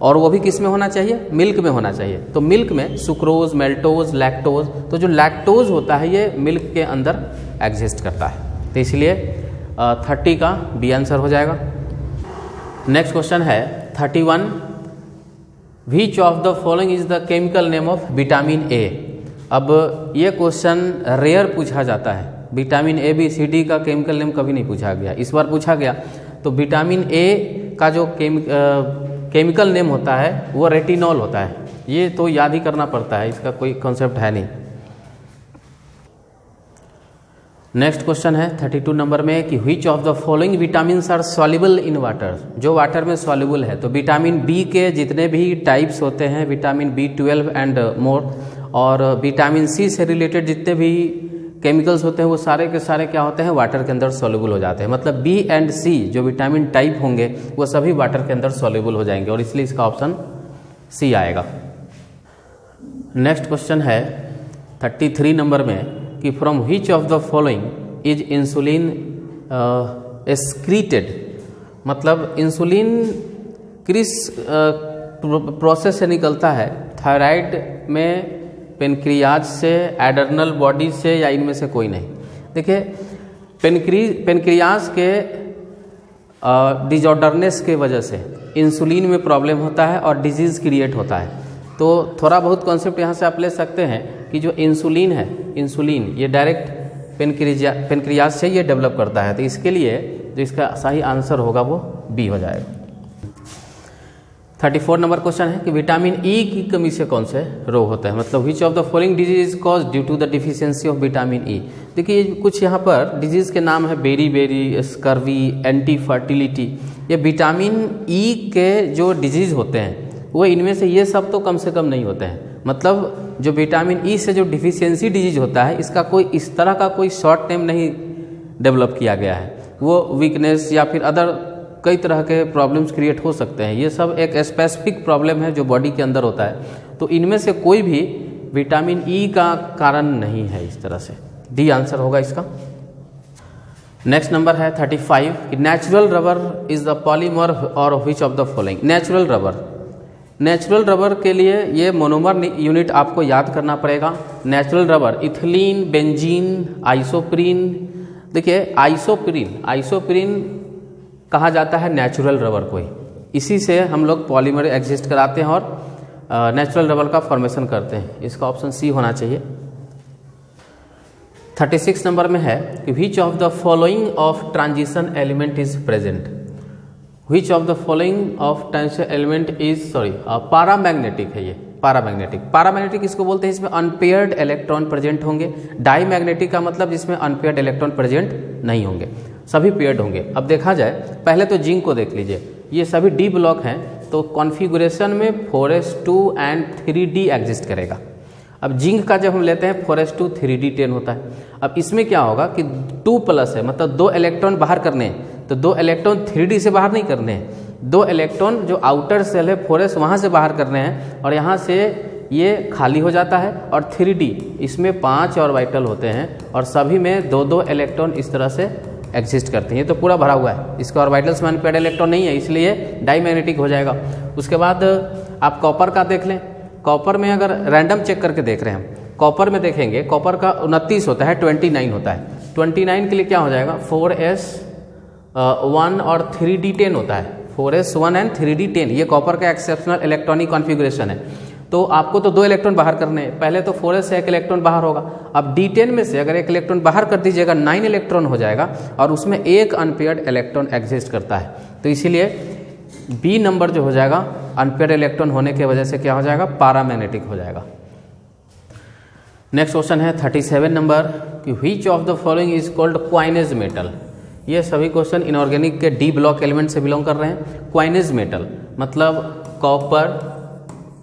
और वो भी किस में होना चाहिए, मिल्क में होना चाहिए। तो मिल्क में सुक्रोज, मेल्टोज, लैक्टोज, तो जो लैक्टोज होता है ये मिल्क के अंदर एग्जिस्ट करता है, तो इसलिए 30 का बी आंसर हो जाएगा। नेक्स्ट क्वेश्चन है 31। Which of the following is the chemical name of vitamin A. अब ये क्वेश्चन रेयर पूछा जाता है, vitamin A B C D का केमिकल नेम कभी नहीं पूछा गया, इस बार पूछा गया। तो विटामिन ए का जो केमिकल नेम होता है वो रेटिनॉल होता है, ये तो याद ही करना पड़ता है, इसका कोई कॉन्सेप्ट है नहीं। नेक्स्ट क्वेश्चन है 32 नंबर में कि which of the following vitamins are soluble in water. जो वाटर में सॉल्युबल है, तो विटामिन बी के जितने भी टाइप्स होते हैं, विटामिन B12 एंड मोर, और विटामिन सी से रिलेटेड जितने भी केमिकल्स होते हैं वो सारे के सारे क्या होते हैं, वाटर के अंदर सॉल्युबल हो जाते हैं। मतलब बी एंड सी जो विटामिन टाइप होंगे वो सभी वाटर के अंदर सॉल्युबल हो जाएंगे, और इसलिए इसका ऑप्शन सी आएगा। नेक्स्ट क्वेश्चन है 33 नंबर में कि from which of the following is insulin excreted. मतलब इंसुलिन किस प्रोसेस से निकलता है, थायराइड में, पेनक्रियाज से, एडर्नल बॉडी से, या इनमें से कोई नहीं। देखिए पेनक्रियाज के डिजॉर्डरनेस के वजह से इंसुलिन में प्रॉब्लम होता है और डिजीज़ क्रिएट होता है। तो थोड़ा बहुत कॉन्सेप्ट यहाँ से आप ले सकते हैं कि जो इंसुलिन है, इंसुलिन ये डायरेक्ट पेनक्रियाज से ये डेवलप करता है, तो इसके लिए जो इसका सही आंसर होगा वो बी हो जाएगा। 34 नंबर क्वेश्चन है कि विटामिन ई की कमी से कौन से रोग होता है। मतलब which of the following disease is cause due to the deficiency of vitamin E. देखिए कुछ यहाँ पर डिजीज के नाम है, बेरी, स्कर्वी, एंटी फर्टिलिटी। ये विटामिन ई के जो डिजीज होते हैं वो इनमें से ये सब तो कम से कम नहीं होते हैं। मतलब जो विटामिन ई से जो डिफिशियंसी डिजीज होता है इसका कोई इस तरह का कोई शॉर्ट नेम नहीं डेवलप किया गया है। वो वीकनेस या फिर अदर कई तरह के प्रॉब्लम्स क्रिएट हो सकते हैं। ये सब एक स्पेसिफिक प्रॉब्लम है जो बॉडी के अंदर होता है, तो इनमें से कोई भी विटामिन ई का कारण नहीं है। इस तरह से डी आंसर होगा इसका। नेक्स्ट नंबर है 35 कि natural rubber is the polymer और which of the following. Natural rubber के लिए ये मोनोमर यूनिट आपको याद करना पड़ेगा। Natural rubber ethylene, benzene, isoprene. देखिए आइसोप्रीन कहा जाता है नेचुरल रबर को ही, इसी से हम लोग पॉलीमर एग्जिस्ट कराते हैं और नेचुरल रबर का फॉर्मेशन करते हैं। इसका ऑप्शन सी होना चाहिए। 36 नंबर में है कि which of the following of transition element is present. Which of the following of transition element is paramagnetic है। ये पैरामैग्नेटिक इसको बोलते हैं, इसमें अनपेयर्ड इलेक्ट्रॉन प्रेजेंट होंगे। डाईमैग्नेटिक का मतलब जिसमें अनपेयर्ड इलेक्ट्रॉन प्रेजेंट नहीं होंगे, सभी पेयर्ड होंगे। अब देखा जाए, पहले तो जिंक को देख लीजिए, ये सभी डी ब्लॉक हैं, तो कॉन्फ़िगरेशन में 4s2 एंड 3d एग्जिस्ट करेगा। अब जिंक का जब हम लेते हैं 4s2 3d10 होता है। अब इसमें क्या होगा कि 2+ है, मतलब 2 इलेक्ट्रॉन बाहर करने हैं, तो 2 इलेक्ट्रॉन 3d से बाहर नहीं करने हैं, 2 इलेक्ट्रॉन जो आउटर सेल है 4s वहाँ से बाहर करने हैं, और यहाँ से ये खाली हो जाता है। और 3d इसमें 5 ऑर्बिटल होते हैं और सभी में 2-2 इलेक्ट्रॉन इस तरह से एग्जिस्ट करते हैं। ये तो पूरा भरा हुआ है, इसका ऑर्बिटल्स में अनपेयर्ड इलेक्ट्रॉन नहीं है, इसलिए डाईमैग्नेटिक हो जाएगा। उसके बाद आप कॉपर का देख लें। कॉपर में अगर रैंडम चेक करके देख रहे हैं हम, कॉपर में देखेंगे, कॉपर का 29 होता है, 29 होता है। 29 के लिए क्या हो जाएगा, 4s1 और 3d10 होता है। 4s1 एंड 3d10 ये कॉपर का एक्सेप्शनल इलेक्ट्रॉनिक कॉन्फ़िगरेशन है। तो आपको तो 2 इलेक्ट्रॉन बाहर करने हैं, पहले तो 4s से 1 इलेक्ट्रॉन बाहर होगा। अब d10 में से अगर 1 इलेक्ट्रॉन बाहर कर दीजिएगा 9 इलेक्ट्रॉन हो जाएगा, और उसमें 1 अनपेयर्ड इलेक्ट्रॉन एग्जिस्ट करता है। तो इसीलिए बी नंबर जो हो जाएगा, अनपेयर्ड इलेक्ट्रॉन होने की वजह से क्या हो जाएगा, पैरामैग्नेटिक हो जाएगा। नेक्स्ट क्वेश्चन है 37 नंबर कि which of the following is called coinage metal. ये सभी क्वेश्चन इनऑर्गेनिक के डी ब्लॉक एलिमेंट से बिलोंग कर रहे हैं। क्वाइनेज मेटल मतलब copper,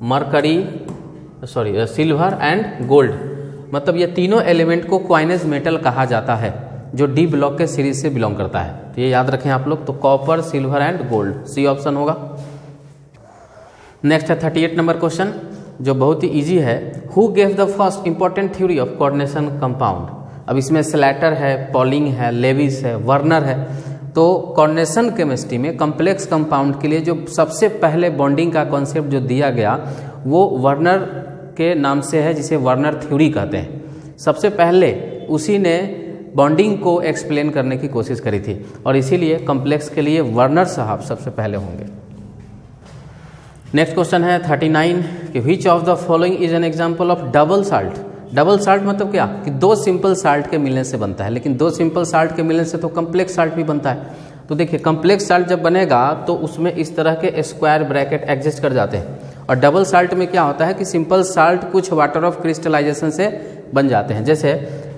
mercury, silver and gold, मतलब ये तीनों एलिमेंट को क्वाइनेज मेटल कहा जाता है, जो डी ब्लॉक के सीरीज से बिलोंग करता है। तो ये याद रखें आप लोग। तो copper, silver and gold, C option होगा। नेक्स्ट है 38 नंबर क्वेश्चन, जो बहुत ही इजी है। Who gave the first important theory of coordination compound. अब इसमें स्लैटर है, पॉलिंग है, लेविस है, वर्नर है। तो कोऑर्डिनेशन केमिस्ट्री में कॉम्प्लेक्स कंपाउंड के लिए जो सबसे पहले बॉन्डिंग का कॉन्सेप्ट जो दिया गया वो वर्नर के नाम से है, जिसे वर्नर थ्योरी कहते हैं। सबसे पहले उसी ने बॉन्डिंग को एक्सप्लेन करने की कोशिश करी थी, और इसीलिए कॉम्प्लेक्स के लिए वर्नर साहब सबसे पहले होंगे। नेक्स्ट क्वेश्चन है 39 कि which of the following is an example of double salt. Double salt मतलब क्या कि 2 सिंपल साल्ट के मिलने से बनता है, लेकिन 2 सिंपल साल्ट के मिलने से तो कम्प्लेक्स साल्ट भी बनता है। तो देखिए कम्प्लेक्स साल्ट जब बनेगा तो उसमें इस तरह के स्क्वायर ब्रैकेट एग्जिस्ट कर जाते हैं, और डबल साल्ट में क्या होता है कि सिंपल साल्ट कुछ वाटर ऑफ क्रिस्टलाइजेशन से बन जाते हैं। जैसे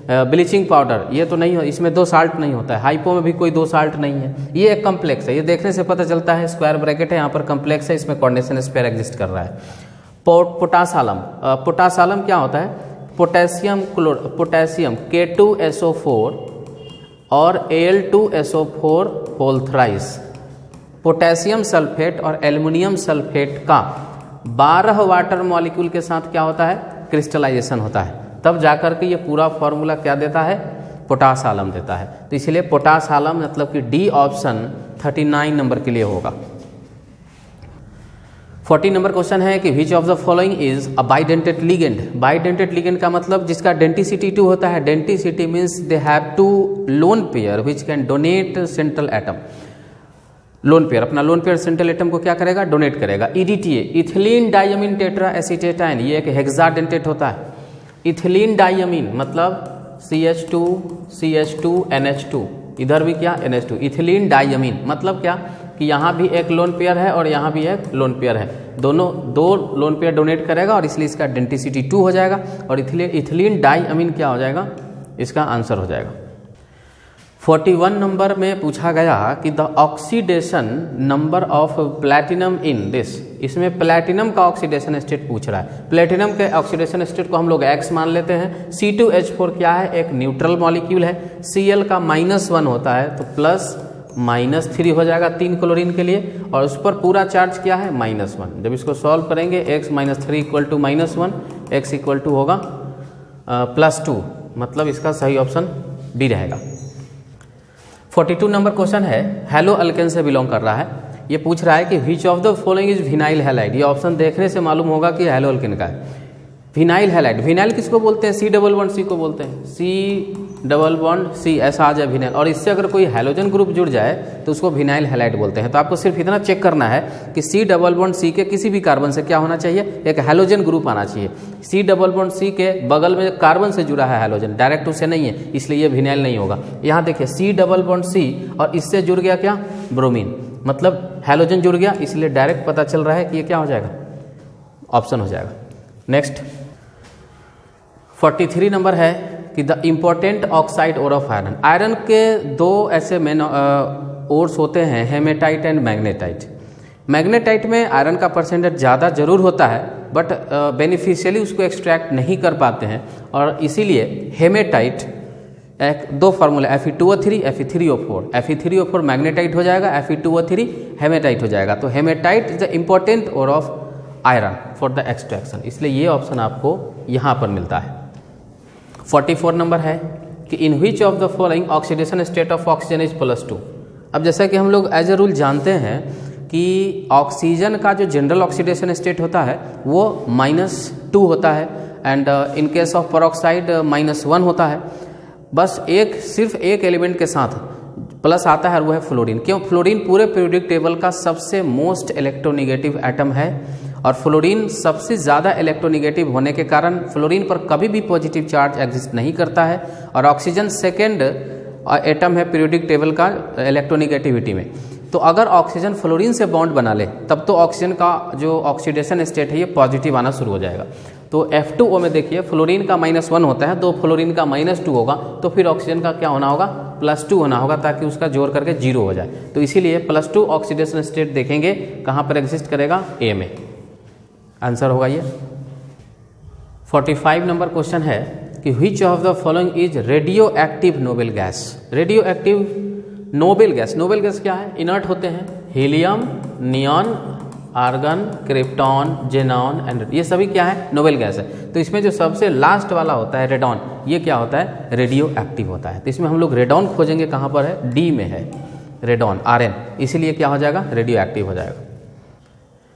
ब्लीचिंग पाउडर, ये तो नहीं हो, इसमें 2 साल्ट नहीं होता है। हाइपो में भी कोई 2 साल्ट नहीं है, ये एक कम्प्लेक्स है। ये देखने से पता चलता है स्क्वायर ब्रैकेट है, यहाँ पर कम्प्लेक्स है, इसमें कोऑर्डिनेशन स्पेयर एग्जिस्ट कर रहा है। पोटासालम, पोटासालम क्या होता है, पोटेशियम K2SO4 और Al2SO4 whole thrice. Potassium sulphate और एल्युमिनियम सल्फेट का 12 वाटर मॉलिक्यूल के साथ क्या होता है, क्रिस्टलाइजेशन होता है, तब जाकर के ये पूरा फॉर्मूला क्या देता है, पोटासालम देता है। तो इसलिए पोटासालम मतलब कि डी ऑप्शन 39 नंबर के लिए होगा। 40 नंबर क्वेश्चन है कि which of the following is a bidentate ligand. Bidentate ligand का मतलब जिसका डेंटिसिटी 2 होता है। Denticity means they have 2 lone pair which can donate central atom. Lone pair, अपना लोन पेयर सेंट्रल एटम को क्या करेगा, डोनेट करेगा। EDTA, इथिलीन डाइअमीन टेट्रा एसीटेटाइन, ये एक हेक्साडेंटेट होता है। इथिलीन डाइअमीन मतलब CH2 NH2, इधर भी क्या NH2। इथिलीन डाइअमीन मतलब क्या कि यहाँ भी एक लोन पेयर है और यहाँ भी एक लोन पेयर है, दोनों 2 लोन पेयर डोनेट करेगा, और इसलिए इसका डेंटिसिटी 2 हो जाएगा, और इथिलीन डाइअमीन क्या हो जाएगा, इसका आंसर हो जाएगा। 41 नंबर में पूछा गया कि the oxidation number of platinum in this इसमें प्लैटिनम का ऑक्सीडेशन स्टेट पूछ रहा है। प्लैटिनम के ऑक्सीडेशन स्टेट को हम लोग X मान लेते हैं। C2H4 क्या है, एक न्यूट्रल मॉलिक्यूल है। Cl का -1 होता है तो +-3 हो जाएगा 3 क्लोरीन के लिए, और उस पर पूरा चार्ज क्या है, -1। जब इसको सॉल्व करेंगे x - 3 = -1, x = होगा +2, मतलब इसका सही ऑप्शन डी रहेगा। 42 नंबर क्वेश्चन है, हैलो अल्केन से बिलोंग कर रहा है। ये पूछ रहा है कि which of the following is vinyl halide. ये ऑप्शन देखने से मालूम होगा कि हैलो अल्केन का है। विनाइल हैलाइड, विनाइल किसको बोलते हैं, C को बोलते हैं। C ऐसा आ जाए विनाइल, और इससे अगर कोई हैलोजन ग्रुप जुड़ जाए तो उसको विनाइल हैलाइड बोलते हैं। तो आपको सिर्फ इतना चेक करना है कि C के किसी भी कार्बन से क्या होना चाहिए, एक हैलोजन ग्रुप आना चाहिए। C के बगल में कार्बन से जुड़ा है हैलोजन, डायरेक्ट उससे नहीं है, इसलिए ये विनाइल नहीं होगा। यहाँ देखिए C और इससे जुड़ गया क्या, ब्रोमीन, मतलब हैलोजन जुड़ गया, इसलिए डायरेक्ट पता चल रहा है कि ये क्या हो जाएगा, ऑप्शन हो जाएगा। नेक्स्ट 43 नंबर है कि the important oxide ore of iron. Iron के दो ऐसे मेन ओर्स होते हैं, हेमेटाइट एंड मैग्नेटाइट। मैग्नेटाइट में आयरन का परसेंटेज ज़्यादा जरूर होता है, बट बेनिफिशियली उसको एक्सट्रैक्ट नहीं कर पाते हैं, और इसीलिए हेमेटाइट एक दो formula Fe2O3 Fe3O4, Fe3O4 magnetite हो जाएगा, Fe2O3 हेमेटाइट हो जाएगा। तो haematite is the important ore of iron for the extraction, इसलिए ये ऑप्शन आपको यहाँ पर मिलता है। 44 नंबर है कि in which of the following oxidation state of oxygen is +2। अब जैसा कि हम लोग एज ए रूल जानते हैं कि ऑक्सीजन का जो जनरल ऑक्सीडेशन स्टेट होता है वो -2 होता है, and in case of peroxide -1 होता है। बस सिर्फ एक एलिमेंट के साथ प्लस आता है और वो है फ्लोरीन। क्यों, फ्लोरीन पूरे पीरियोडिक टेबल का सबसे मोस्ट इलेक्ट्रोनिगेटिव एटम है, और फ्लोरीन सबसे ज़्यादा इलेक्ट्रोनिगेटिव होने के कारण फ्लोरीन पर कभी भी पॉजिटिव चार्ज एग्जिस्ट नहीं करता है, और ऑक्सीजन सेकेंड एटम है पीरियोडिक टेबल का इलेक्ट्रोनिगेटिविटी में। तो अगर ऑक्सीजन फ्लोरीन से बॉन्ड बना ले तब तो ऑक्सीजन का जो ऑक्सीडेशन स्टेट है ये पॉजिटिव आना शुरू हो जाएगा। तो F2O में देखिए फ्लोरीन का -1 होता है, 2 फ्लोरीन का -2 होगा, तो फिर ऑक्सीजन का क्या होना होगा, +2 होना होगा, ताकि उसका जोड़ करके 0 हो जाए। तो इसीलिए +2 ऑक्सीडेशन स्टेट देखेंगे कहाँ पर एग्जिस्ट करेगा, A में, आंसर होगा ये। 45 नंबर क्वेश्चन है कि which of the following is radio active noble gas. Radio active noble gas, noble gas क्या है, इनर्ट होते हैं, helium, neon, argon, krypton, xenon and ये सभी क्या है, नोबेल गैस है। तो इसमें जो सबसे लास्ट वाला होता है रेडॉन, ये क्या होता है, रेडियो एक्टिव होता है। तो इसमें हम लोग रेडॉन खोजेंगे, कहाँ पर है, डी में है रेडॉन, Rn, इसीलिए क्या हो जाएगा, रेडियो एक्टिव हो जाएगा।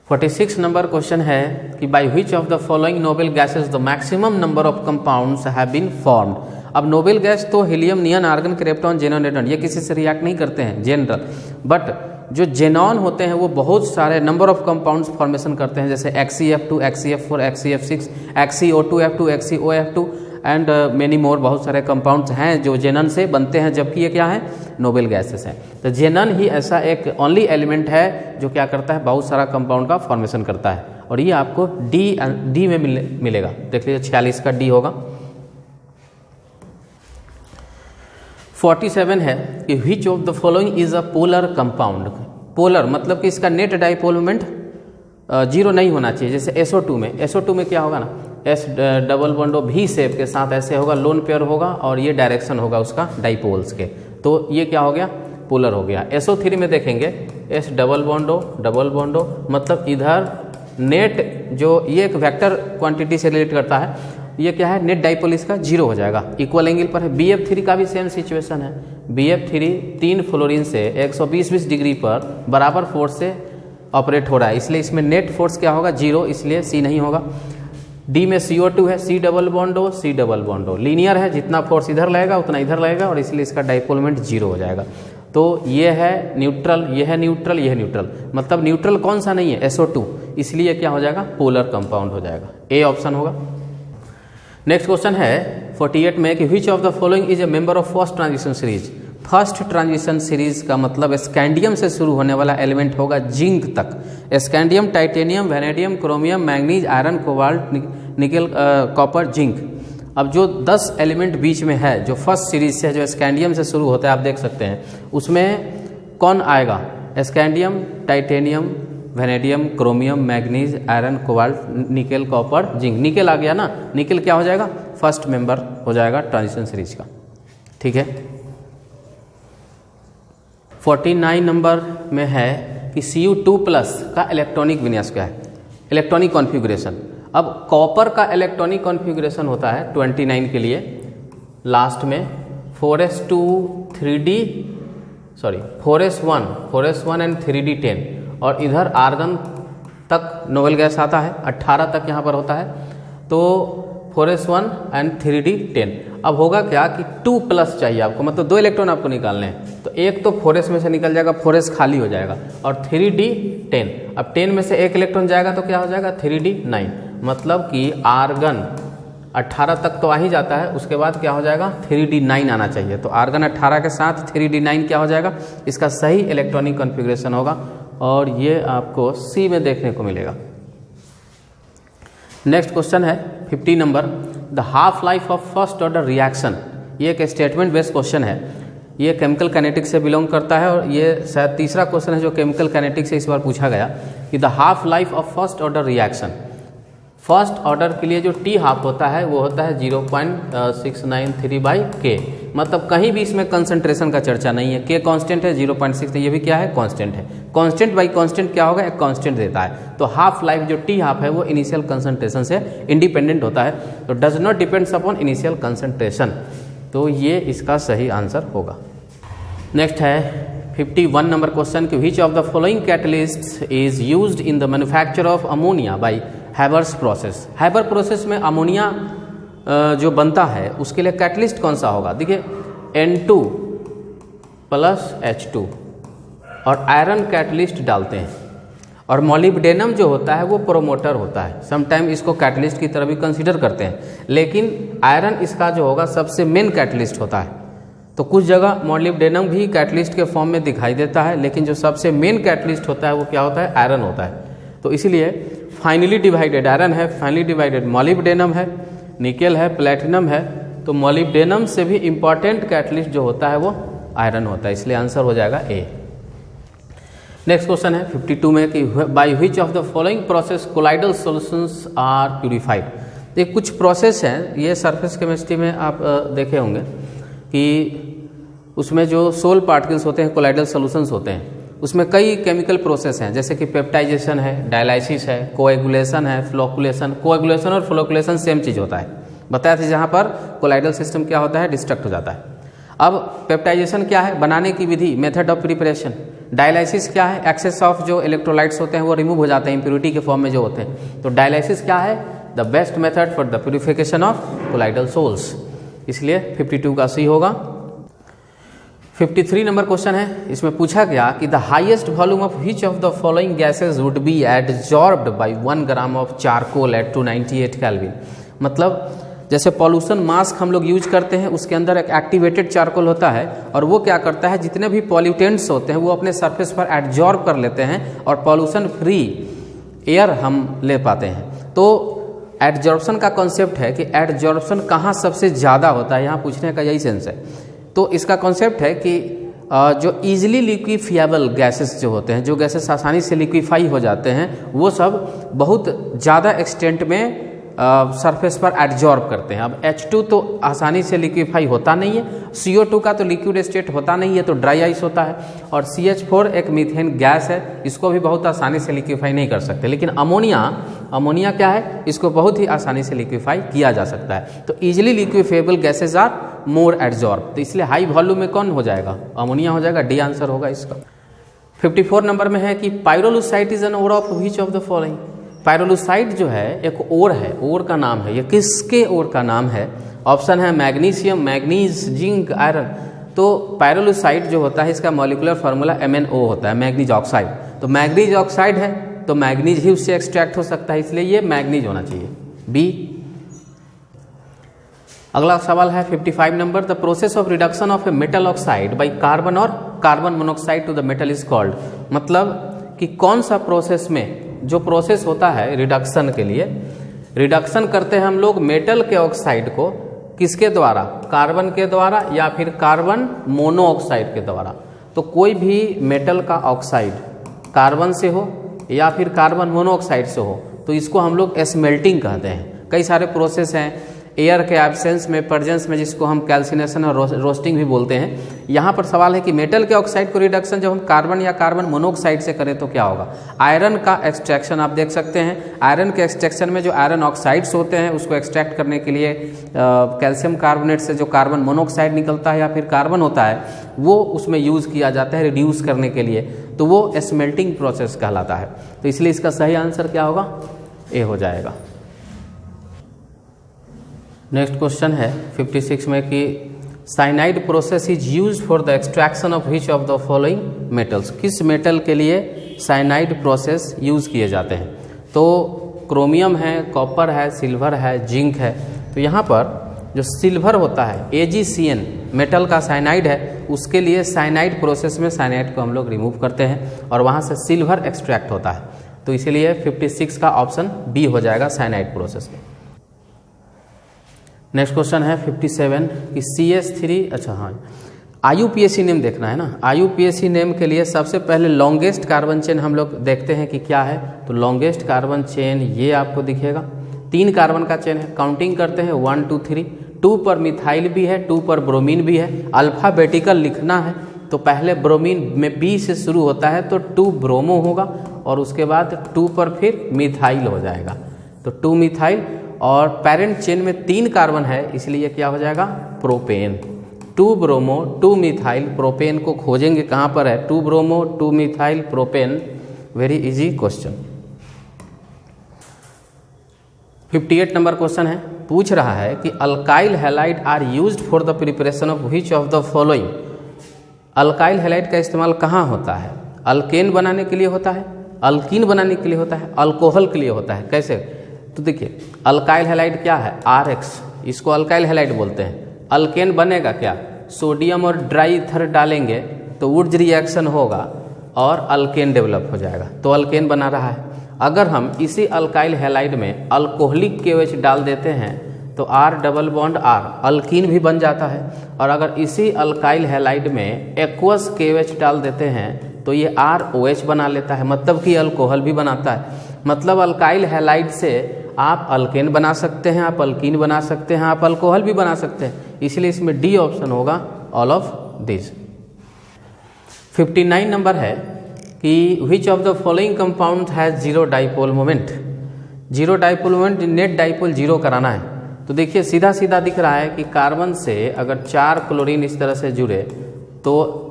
46 नंबर क्वेश्चन है कि by which of the following noble gases the maximum number of compounds have been formed. अब नोबेल गैस तो helium, neon, argon, krypton, xenon, radon ये किसी से रिएक्ट नहीं करते हैं जनरल, बट जो जेनॉन होते हैं वो बहुत सारे नंबर ऑफ कंपाउंड्स फॉर्मेशन करते हैं, जैसे XeF2, XeF4, XeF6, XeO2F2, XeOF2 and many more, बहुत सारे कंपाउंड्स हैं जो जेनन से बनते हैं, जबकि ये क्या है, नोबेल गैसेस हैं। तो जेनन ही ऐसा एक ओनली एलिमेंट है जो क्या करता है, बहुत सारा कंपाउंड का फॉर्मेशन करता है, और ये आपको डी में मिलेगा। देख लीजिए 46 का डी होगा। 47 है कि which of the following is a polar compound. Polar मतलब कि इसका नेट डाइपोल मोमेंट 0 नहीं होना चाहिए। जैसे SO2 में क्या होगा ना, S double bond V shape के साथ ऐसे होगा, लोन पेयर होगा, और ये डायरेक्शन होगा उसका डाइपोल्स के, तो ये क्या हो गया, पोलर हो गया। SO3 में देखेंगे S डबल बॉन्डो मतलब इधर नेट जो ये एक वेक्टर क्वांटिटी से रिलेट करता है, ये क्या है, नेट डाइपोल इसका 0 हो जाएगा, इक्वल एंगल पर है। BF3 का भी सेम सिचुएशन है। BF3 3 फ्लोरीन से 120 डिग्री पर बराबर फोर्स से ऑपरेट हो रहा है, इसलिए इसमें नेट फोर्स क्या होगा, 0, इसलिए C नहीं होगा। D में CO2 है, C डबल बॉन्डो लीनियर है, जितना फोर्स इधर लगेगा उतना इधर लगेगा, और इसलिए इसका डाइपोल मोमेंट 0 हो जाएगा। तो ये है न्यूट्रल, ये है न्यूट्रल, ये है न्यूट्रल, मतलब न्यूट्रल कौन सा नहीं है, SO2, इसलिए क्या हो जाएगा, पोलर कंपाउंड हो जाएगा, A ऑप्शन होगा। नेक्स्ट क्वेश्चन है 48 में कि which of the following is a member of first transition series. First transition series का मतलब स्कैंडियम से शुरू होने वाला एलिमेंट होगा जिंक तक। Scandium, titanium, vanadium, chromium, manganese, iron, cobalt, निकल, कॉपर, जिंक। अब जो 10 एलिमेंट बीच में है, जो फर्स्ट सीरीज से जो स्कैंडियम से शुरू होता है, आप देख सकते हैं उसमें कौन आएगा, scandium, titanium, vanadium, chromium, manganese, iron, cobalt, nickel, copper, zinc. Nickel आ गया ना, निकेल क्या हो जाएगा, फर्स्ट मेंबर हो जाएगा ट्रांजिशन सीरीज का। ठीक है। 49 नंबर में है कि Cu2+ का इलेक्ट्रॉनिक विन्यास क्या है, इलेक्ट्रॉनिक कॉन्फ़िगरेशन। अब कॉपर का इलेक्ट्रॉनिक कॉन्फ़िगरेशन होता है 29 के लिए लास्ट में 4s1 एंड 3d10, और इधर आर्गन तक नोबेल गैस आता है, 18 तक यहाँ पर होता है, तो 4s1 एंड 3d10। अब होगा क्या कि 2+ चाहिए आपको, मतलब 2 इलेक्ट्रॉन आपको निकालने हैं, तो एक तो 4s में से निकल जाएगा, 4s खाली हो जाएगा, और 3d10। अब 10 में से एक इलेक्ट्रॉन जाएगा तो क्या हो जाएगा 3d9, मतलब कि आर्गन 18 तक तो आ ही जाता है, उसके बाद क्या हो जाएगा 3d9 आना चाहिए। तो आर्गन 18 के साथ 3d9 क्या हो जाएगा, इसका सही इलेक्ट्रॉनिक कॉन्फ़िगरेशन होगा, और ये आपको सी में देखने को मिलेगा। नेक्स्ट क्वेश्चन है 50 number, the half life of first order reaction. ये एक स्टेटमेंट बेस्ड क्वेश्चन है, ये केमिकल काइनेटिक्स से बिलोंग करता है, और ये शायद तीसरा क्वेश्चन है जो केमिकल काइनेटिक्स से इस बार पूछा गया कि the half life of first order reaction. First order के लिए जो टी हाफ होता है वो होता है 0.693/K, मतलब कहीं भी इसमें कंसंट्रेशन का चर्चा नहीं है। K कांस्टेंट है, 0.6 ये भी क्या है, कांस्टेंट है। कांस्टेंट बाई कांस्टेंट क्या होगा, एक कांस्टेंट देता है। तो हाफ लाइफ जो टी हाफ है वो इनिशियल कंसंट्रेशन से इंडिपेंडेंट होता है, तो does not depends upon initial concentration, तो ये इसका सही आंसर होगा। नेक्स्ट है 51 नंबर क्वेश्चन कि which of the following catalyst is used in the manufacture of ammonia bye Haber's process. Haber process में अमोनिया जो बनता है उसके लिए कैटलिस्ट कौन सा होगा, देखिए N2+H2 और आयरन कैटलिस्ट डालते हैं, और मोलिब्डेनम जो होता है वो प्रोमोटर होता है। समटाइम इसको कैटलिस्ट की तरह भी कंसीडर करते हैं, लेकिन आयरन इसका जो होगा सबसे मेन कैटलिस्ट होता है। तो कुछ जगह मोलिब्डेनम भी कैटलिस्ट के फॉर्म में दिखाई देता है, लेकिन जो सबसे मेन कैटलिस्ट होता है वो क्या होता है, आयरन होता है। तो इसलिए फाइनली डिवाइडेड आयरन है, फाइनली डिवाइडेड मोलिब्डेनम है, निकेल है, प्लेटिनम है, तो मोलिब्डेनम से भी इंपॉर्टेंट कैटलिस्ट जो होता है वो आयरन होता है, इसलिए आंसर हो जाएगा ए। नेक्स्ट क्वेश्चन है 52 में कि by which of the following process colloidal solutions are purified. ये कुछ प्रोसेस हैं, ये सरफेस केमिस्ट्री में आप देखे होंगे कि उसमें जो सोल पार्टिकल्स होते हैं, कोलाइडल सॉल्यूशंस होते हैं, उसमें कई केमिकल प्रोसेस हैं, जैसे कि पेप्टाइजेशन है, डायलाइसिस है, कोएगुलेशन है, फ्लोकुलेशन। कोएगुलेशन और फ्लोकुलेशन सेम चीज़ होता है, बताया था, जहाँ पर कोलाइडल सिस्टम क्या होता है, डिस्ट्रक्ट हो जाता है। अब पेप्टाइजेशन क्या है, बनाने की विधि, मेथड ऑफ प्रिपरेशन। डायलाइसिस क्या है, एक्सेस ऑफ जो इलेक्ट्रोलाइट्स होते हैं वो रिमूव हो जाते हैं, इम्प्योरिटी के फॉर्म में जो होते हैं। तो डायलाइसिस क्या है, the best method for the purification of colloidal sols, इसलिए 52 का सी होगा। 53 नंबर क्वेश्चन है, इसमें पूछा गया कि the highest volume of which of the following gases would be adsorbed by 1 gram of charcoal at 298 kelvin. मतलब जैसे पॉल्यूशन मास्क हम लोग यूज करते हैं, उसके अंदर एक एक्टिवेटेड चारकोल होता है, और वो क्या करता है, जितने भी पॉल्यूटेंट्स होते हैं वो अपने सरफेस पर एडजॉर्ब कर लेते हैं, और पॉल्यूशन फ्री एयर हम ले पाते हैं। तो एडजॉर्प्शन का कॉन्सेप्ट है कि एडजॉर्प्शन कहाँ सबसे ज़्यादा होता है, यहाँ पूछने का यही सेंस है। तो इसका कॉन्सेप्ट है कि जो ईजिली लिक्विफाइबल गैसेस जो होते हैं, जो गैसेस आसानी से लिक्विफाई हो जाते हैं, वो सब बहुत ज़्यादा एक्सटेंट में सरफेस पर एडजॉर्ब करते हैं। अब H2 तो आसानी से लिक्विफाई होता नहीं है, CO2 का तो लिक्विड स्टेट होता नहीं है, तो ड्राई आइस होता है, और CH4 एक मीथेन गैस है, इसको भी बहुत आसानी से लिक्विफाई नहीं कर सकते। लेकिन अमोनिया क्या है, इसको बहुत ही आसानी से लिक्विफाई किया जा सकता है। तो easily liquefiable gases are more adsorb, तो इसलिए हाई वॉल्यूम में कौन हो जाएगा, अमोनिया हो जाएगा, डी आंसर होगा इसका। 54 नंबर में है कि pyrolusite is an ore of which of the following. Pyrolusite जो है एक ओर है, ओर का नाम है, ये किसके ओर का नाम है, ऑप्शन है मैग्नीशियम, मैग्नीज, जिंक, आयरन। तो पाइरोलुसाइट जो होता है इसका मॉलिक्यूलर फार्मूला MnO होता है, मैग्नीज ऑक्साइड। तो मैग्नीज ऑक्साइड है तो मैग्नीज ही उससे एक्सट्रैक्ट हो सकता है, इसलिए ये मैग्नीज होना चाहिए, बी। अगला सवाल है 55 नंबर, the process of reduction of a metal oxide by carbon और carbon monoxide to the metal is called. मतलब कि कौन सा प्रोसेस में जो प्रोसेस होता है रिडक्शन के लिए, रिडक्शन करते हैं हम लोग मेटल के ऑक्साइड को, किसके द्वारा, कार्बन के द्वारा या फिर कार्बन मोनोऑक्साइड के द्वारा। तो कोई भी मेटल का ऑक्साइड कार्बन से हो या फिर कार्बन मोनोऑक्साइड से हो तो इसको हम लोग स्मेल्टिंग कहते हैं। कई सारे प्रोसेस हैं एयर के एब्सेंस में, प्रेजेंस में, जिसको हम कैल्सिनेशन और रोस्टिंग भी बोलते हैं। यहाँ पर सवाल है कि मेटल के ऑक्साइड को रिडक्शन जब हम कार्बन या कार्बन मोनोऑक्साइड से करें तो क्या होगा। आयरन का एक्सट्रैक्शन आप देख सकते हैं, आयरन के एक्सट्रैक्शन में जो आयरन ऑक्साइड्स होते हैं उसको एक्सट्रैक्ट करने के लिए कैल्शियम कार्बोनेट से जो कार्बन मोनोऑक्साइड निकलता है या फिर कार्बन होता है वो उसमें यूज़ किया जाता है रिड्यूस करने के लिए, तो वो स्मेल्टिंग प्रोसेस कहलाता है। तो इसलिए इसका सही आंसर क्या होगा, ए हो जाएगा। नेक्स्ट क्वेश्चन है 56 में कि cyanide process is used for the extraction of which of the following metals. किस मेटल के लिए साइनाइड प्रोसेस यूज़ किए जाते हैं। तो क्रोमियम है, कॉपर है, सिल्वर है, जिंक है। तो यहाँ पर जो सिल्वर होता है AgCN मेटल का साइनाइड है, उसके लिए साइनाइड प्रोसेस में साइनाइड को हम लोग रिमूव करते हैं और वहाँ से सिल्वर एक्सट्रैक्ट होता है। तो इसीलिए 56 का ऑप्शन बी हो जाएगा साइनाइड प्रोसेस में। नेक्स्ट क्वेश्चन है 57 कि CH3, अच्छा हाँ IUPAC नेम देखना है ना। IUPAC नेम के लिए सबसे पहले लॉन्गेस्ट कार्बन चेन हम लोग देखते हैं कि क्या है। तो लॉन्गेस्ट कार्बन चेन ये आपको दिखेगा, 3 कार्बन का चेन है। काउंटिंग करते हैं 1 2 3, 2 पर मिथाइल भी है, 2 पर ब्रोमीन भी है। अल्फ़ाबेटिकल लिखना है तो पहले ब्रोमीन में B से शुरू होता है तो 2 ब्रोमो होगा और उसके बाद 2 पर फिर मिथाइल हो जाएगा, तो 2 मिथाइल। और पेरेंट चेन में 3 कार्बन है इसलिए क्या हो जाएगा, प्रोपेन। 2 ब्रोमो 2 मिथाइल, प्रोपेन को खोजेंगे कहाँ पर है, 2 bromo 2 methyl propane. Very easy question. 58 number question है, पूछ रहा है कि alkyl halide are used for the preparation of which of the following. Alkyl halide का इस्तेमाल कहाँ होता है। अल्केन बनाने के लिए होता है, अल्कीन बनाने के लिए होता है, अल्कोहल के लिए होता है। कैसे, तो देखिए अल्काइल हैलाइड क्या है, RX, इसको अल्काइल हैलाइड बोलते हैं। अल्केन बनेगा क्या, सोडियम और ड्राई ईथर डालेंगे तो वुड्स रिएक्शन होगा और अल्केन डेवलप हो जाएगा, तो अल्केन बना रहा है। अगर हम इसी अल्काइल हैलाइड में अल्कोहलिक KOH डाल देते हैं तो R double bond R, alkyne भी बन जाता है। और अगर इसी अल्काइल हैलाइड में एक्वस KOH डाल देते हैं तो ये ROH बना लेता है, मतलब कि अल्कोहल भी बनाता है। मतलब अल्काइल हैलाइड से आप अल्केन बना सकते हैं, आप अल्कीन बना सकते हैं, आप अल्कोहल भी बना सकते हैं। इसलिए इसमें डी ऑप्शन होगा, ऑल ऑफ दिस। 59 नंबर है कि which of the following compound has zero dipole moment. Zero dipole moment, net dipole zero कराना है। तो देखिए सीधा सीधा दिख रहा है कि कार्बन से अगर 4 क्लोरीन इस तरह से जुड़े तो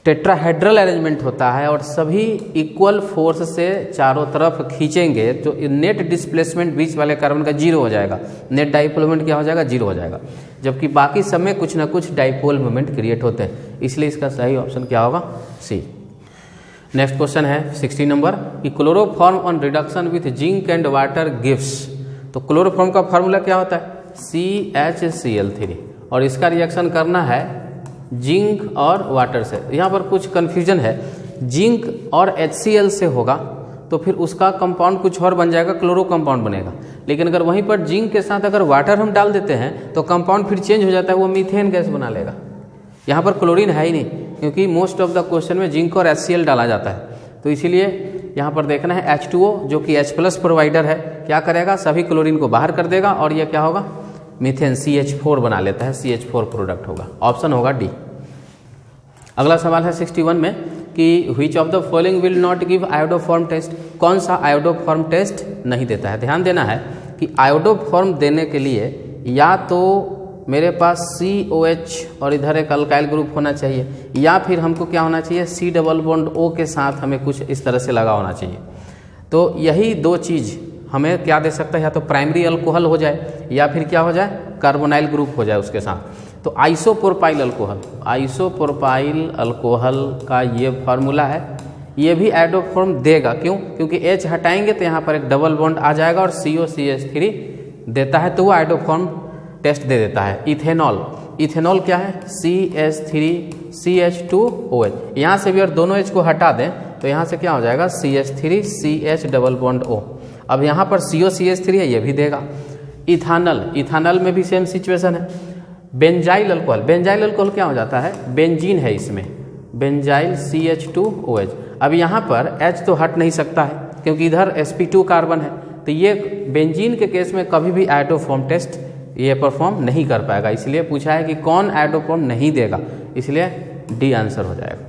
टेट्राहेड्रल अरेंजमेंट होता है और सभी इक्वल फोर्स से चारों तरफ खींचेंगे तो नेट डिस्प्लेसमेंट बीच वाले कार्बन का जीरो हो जाएगा। नेट डाइपोल मोमेंट क्या हो जाएगा, जीरो हो जाएगा। जबकि बाकी सब में कुछ ना कुछ डाइपोल मोमेंट क्रिएट होते हैं, इसलिए इसका सही ऑप्शन क्या होगा, सी। नेक्स्ट क्वेश्चन है 60 नंबर कि chloroform on reduction with zinc and water gives. तो क्लोरोफॉर्म का फार्मूला क्या होता है, CHCl3 और इसका रिएक्शन करना है जिंक और वाटर से। यहाँ पर कुछ कन्फ्यूजन है, जिंक और HCl से होगा तो फिर उसका कंपाउंड कुछ और बन जाएगा, क्लोरो कंपाउंड बनेगा। लेकिन अगर वहीं पर जिंक के साथ अगर वाटर हम डाल देते हैं तो कंपाउंड फिर चेंज हो जाता है, वो मीथेन गैस बना लेगा। यहाँ पर क्लोरीन है ही नहीं, क्योंकि मोस्ट ऑफ द क्वेश्चन में जिंक और HCl डाला जाता है। तो इसीलिए यहाँ पर देखना है H2O जो कि H+ प्रोवाइडर है, क्या करेगा, सभी क्लोरीन को बाहर कर देगा और ये क्या होगा, मीथेन CH4 बना लेता है, CH4 प्रोडक्ट होगा। ऑप्शन होगा डी। अगला सवाल है 61 में कि which of the following will not give iodoform test. कौन सा आयोडोफॉर्म टेस्ट नहीं देता है। ध्यान देना है कि आयोडोफॉर्म देने के लिए या तो मेरे पास COH और इधर एक अल्काइल ग्रुप होना चाहिए, या फिर हमको क्या होना चाहिए, C डबल बॉन्ड O के साथ हमें कुछ इस तरह से लगा होना चाहिए। तो यही दो चीज़ हमें क्या दे सकता है, या तो प्राइमरी अल्कोहल हो जाए या फिर क्या हो जाए, कार्बोनाइल ग्रुप हो जाए उसके साथ। तो आइसोप्रोपाइल अल्कोहल, आइसोप्रोपाइल अल्कोहल का ये फार्मूला है, ये भी आयोडोफॉर्म देगा। क्यों, क्योंकि H हटाएंगे तो यहाँ पर एक डबल बॉन्ड आ जाएगा और COCH3 देता है, तो वो आयोडोफॉर्म टेस्ट दे देता है। इथेनॉल, इथेनॉल क्या है, CH3CH2OH। यहाँ से भी अगर दोनों H को हटा दें तो यहाँ से क्या हो जाएगा, CH3CH डबल बॉन्ड O। अब यहाँ पर COCH3 है, ये भी देगा। इथानल, इथानल में भी सेम सिचुएशन है। बेंजाइल अल्कोहल, बेंजाइल अल्कोहल क्या हो जाता है, बेंजीन है इसमें, बेंजाइल CH2OH। अब यहाँ पर H तो हट नहीं सकता है क्योंकि इधर sp2 कार्बन है, तो ये बेंजीन के केस में कभी भी आयोडोफॉर्म टेस्ट ये परफॉर्म नहीं कर पाएगा। इसलिए पूछा है कि कौन आयोडोफॉर्म नहीं देगा, इसलिए डी आंसर हो जाएगा।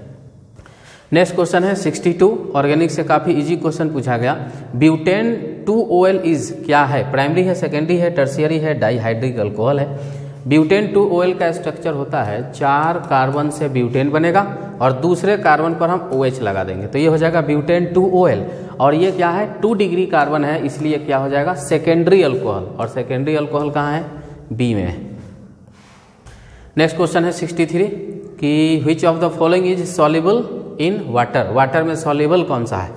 नेक्स्ट क्वेश्चन है 62, ऑर्गेनिक से काफ़ी इजी क्वेश्चन पूछा गया। ब्यूटेन 2OL इज क्या है? प्राइमरी है, सेकेंडरी है, टर्शियरी है, डाइहाइड्रिक अल्कोहल है। ब्यूटेन 2OL का स्ट्रक्चर होता है 4 कार्बन से ब्यूटेन बनेगा और दूसरे कार्बन पर हम OH लगा देंगे, तो ये हो जाएगा ब्यूटेन 2OL। और ये क्या है? 2 डिग्री कार्बन है, इसलिए क्या हो जाएगा? Secondary alcohol. और सेकेंडरी अल्कोहल कहाँ है? बी में है। नेक्स्ट क्वेश्चन है 63 कि which of the following is soluble in water? Water में सॉल्युबल कौन सा है?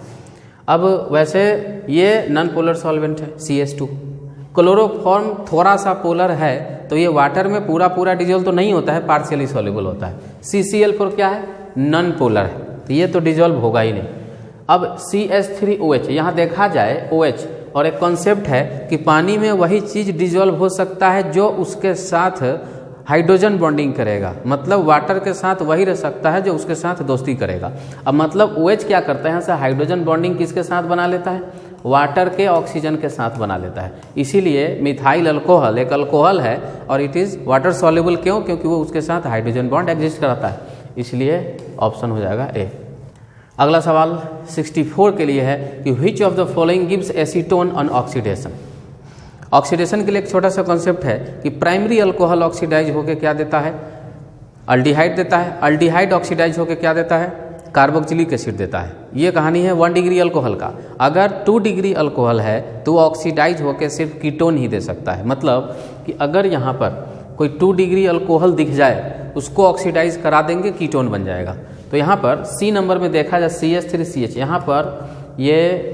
अब वैसे ये नॉन पोलर सॉल्वेंट है CH2। क्लोरोफॉर्म थोड़ा सा पोलर है, तो ये वाटर में पूरा डिजोल्व तो नहीं होता है, पार्शियली सॉल्युबल होता है। CCl4 क्या है? नॉन पोलर है, तो ये तो डिजोल्व होगा ही नहीं। अब CH3OH, यहाँ देखा जाए OH, और एक कॉन्सेप्ट है कि पानी में वही चीज़ डिजोल्व हो सकता है जो उसके साथ हाइड्रोजन बॉन्डिंग करेगा, मतलब वाटर के साथ वही रह सकता है जो उसके साथ दोस्ती करेगा। अब मतलब OH क्या करता है? यहाँ से हाइड्रोजन बॉन्डिंग किसके साथ बना लेता है? वाटर के ऑक्सीजन के साथ बना लेता है। इसीलिए मिथाइल अल्कोहल एक अल्कोहल है और इट इज़ वाटर सॉल्युबल। क्यों? क्योंकि वो उसके साथ हाइड्रोजन बॉन्ड एग्जिस्ट कराता है, इसलिए ऑप्शन हो जाएगा ए। अगला सवाल 64 के लिए है कि which of the following gives acetone on oxidation? Oxidation के लिए एक छोटा सा कॉन्सेप्ट है कि प्राइमरी अल्कोहल ऑक्सीडाइज होकर क्या देता है? अल्डिहाइड देता है। अल्डिहाइड ऑक्सीडाइज होकर क्या देता है? कार्बोक्सिलिक एसिड देता है। ये कहानी है 1 डिग्री अल्कोहल का। अगर 2 डिग्री अल्कोहल है तो ऑक्सीडाइज होकर सिर्फ कीटोन ही दे सकता है। मतलब कि अगर यहाँ पर कोई 2 डिग्री अल्कोहल दिख जाए, उसको ऑक्सीडाइज करा देंगे, कीटोन बन जाएगा। तो यहाँ पर सी नंबर में देखा जाए CH3CH, यहाँ पर ये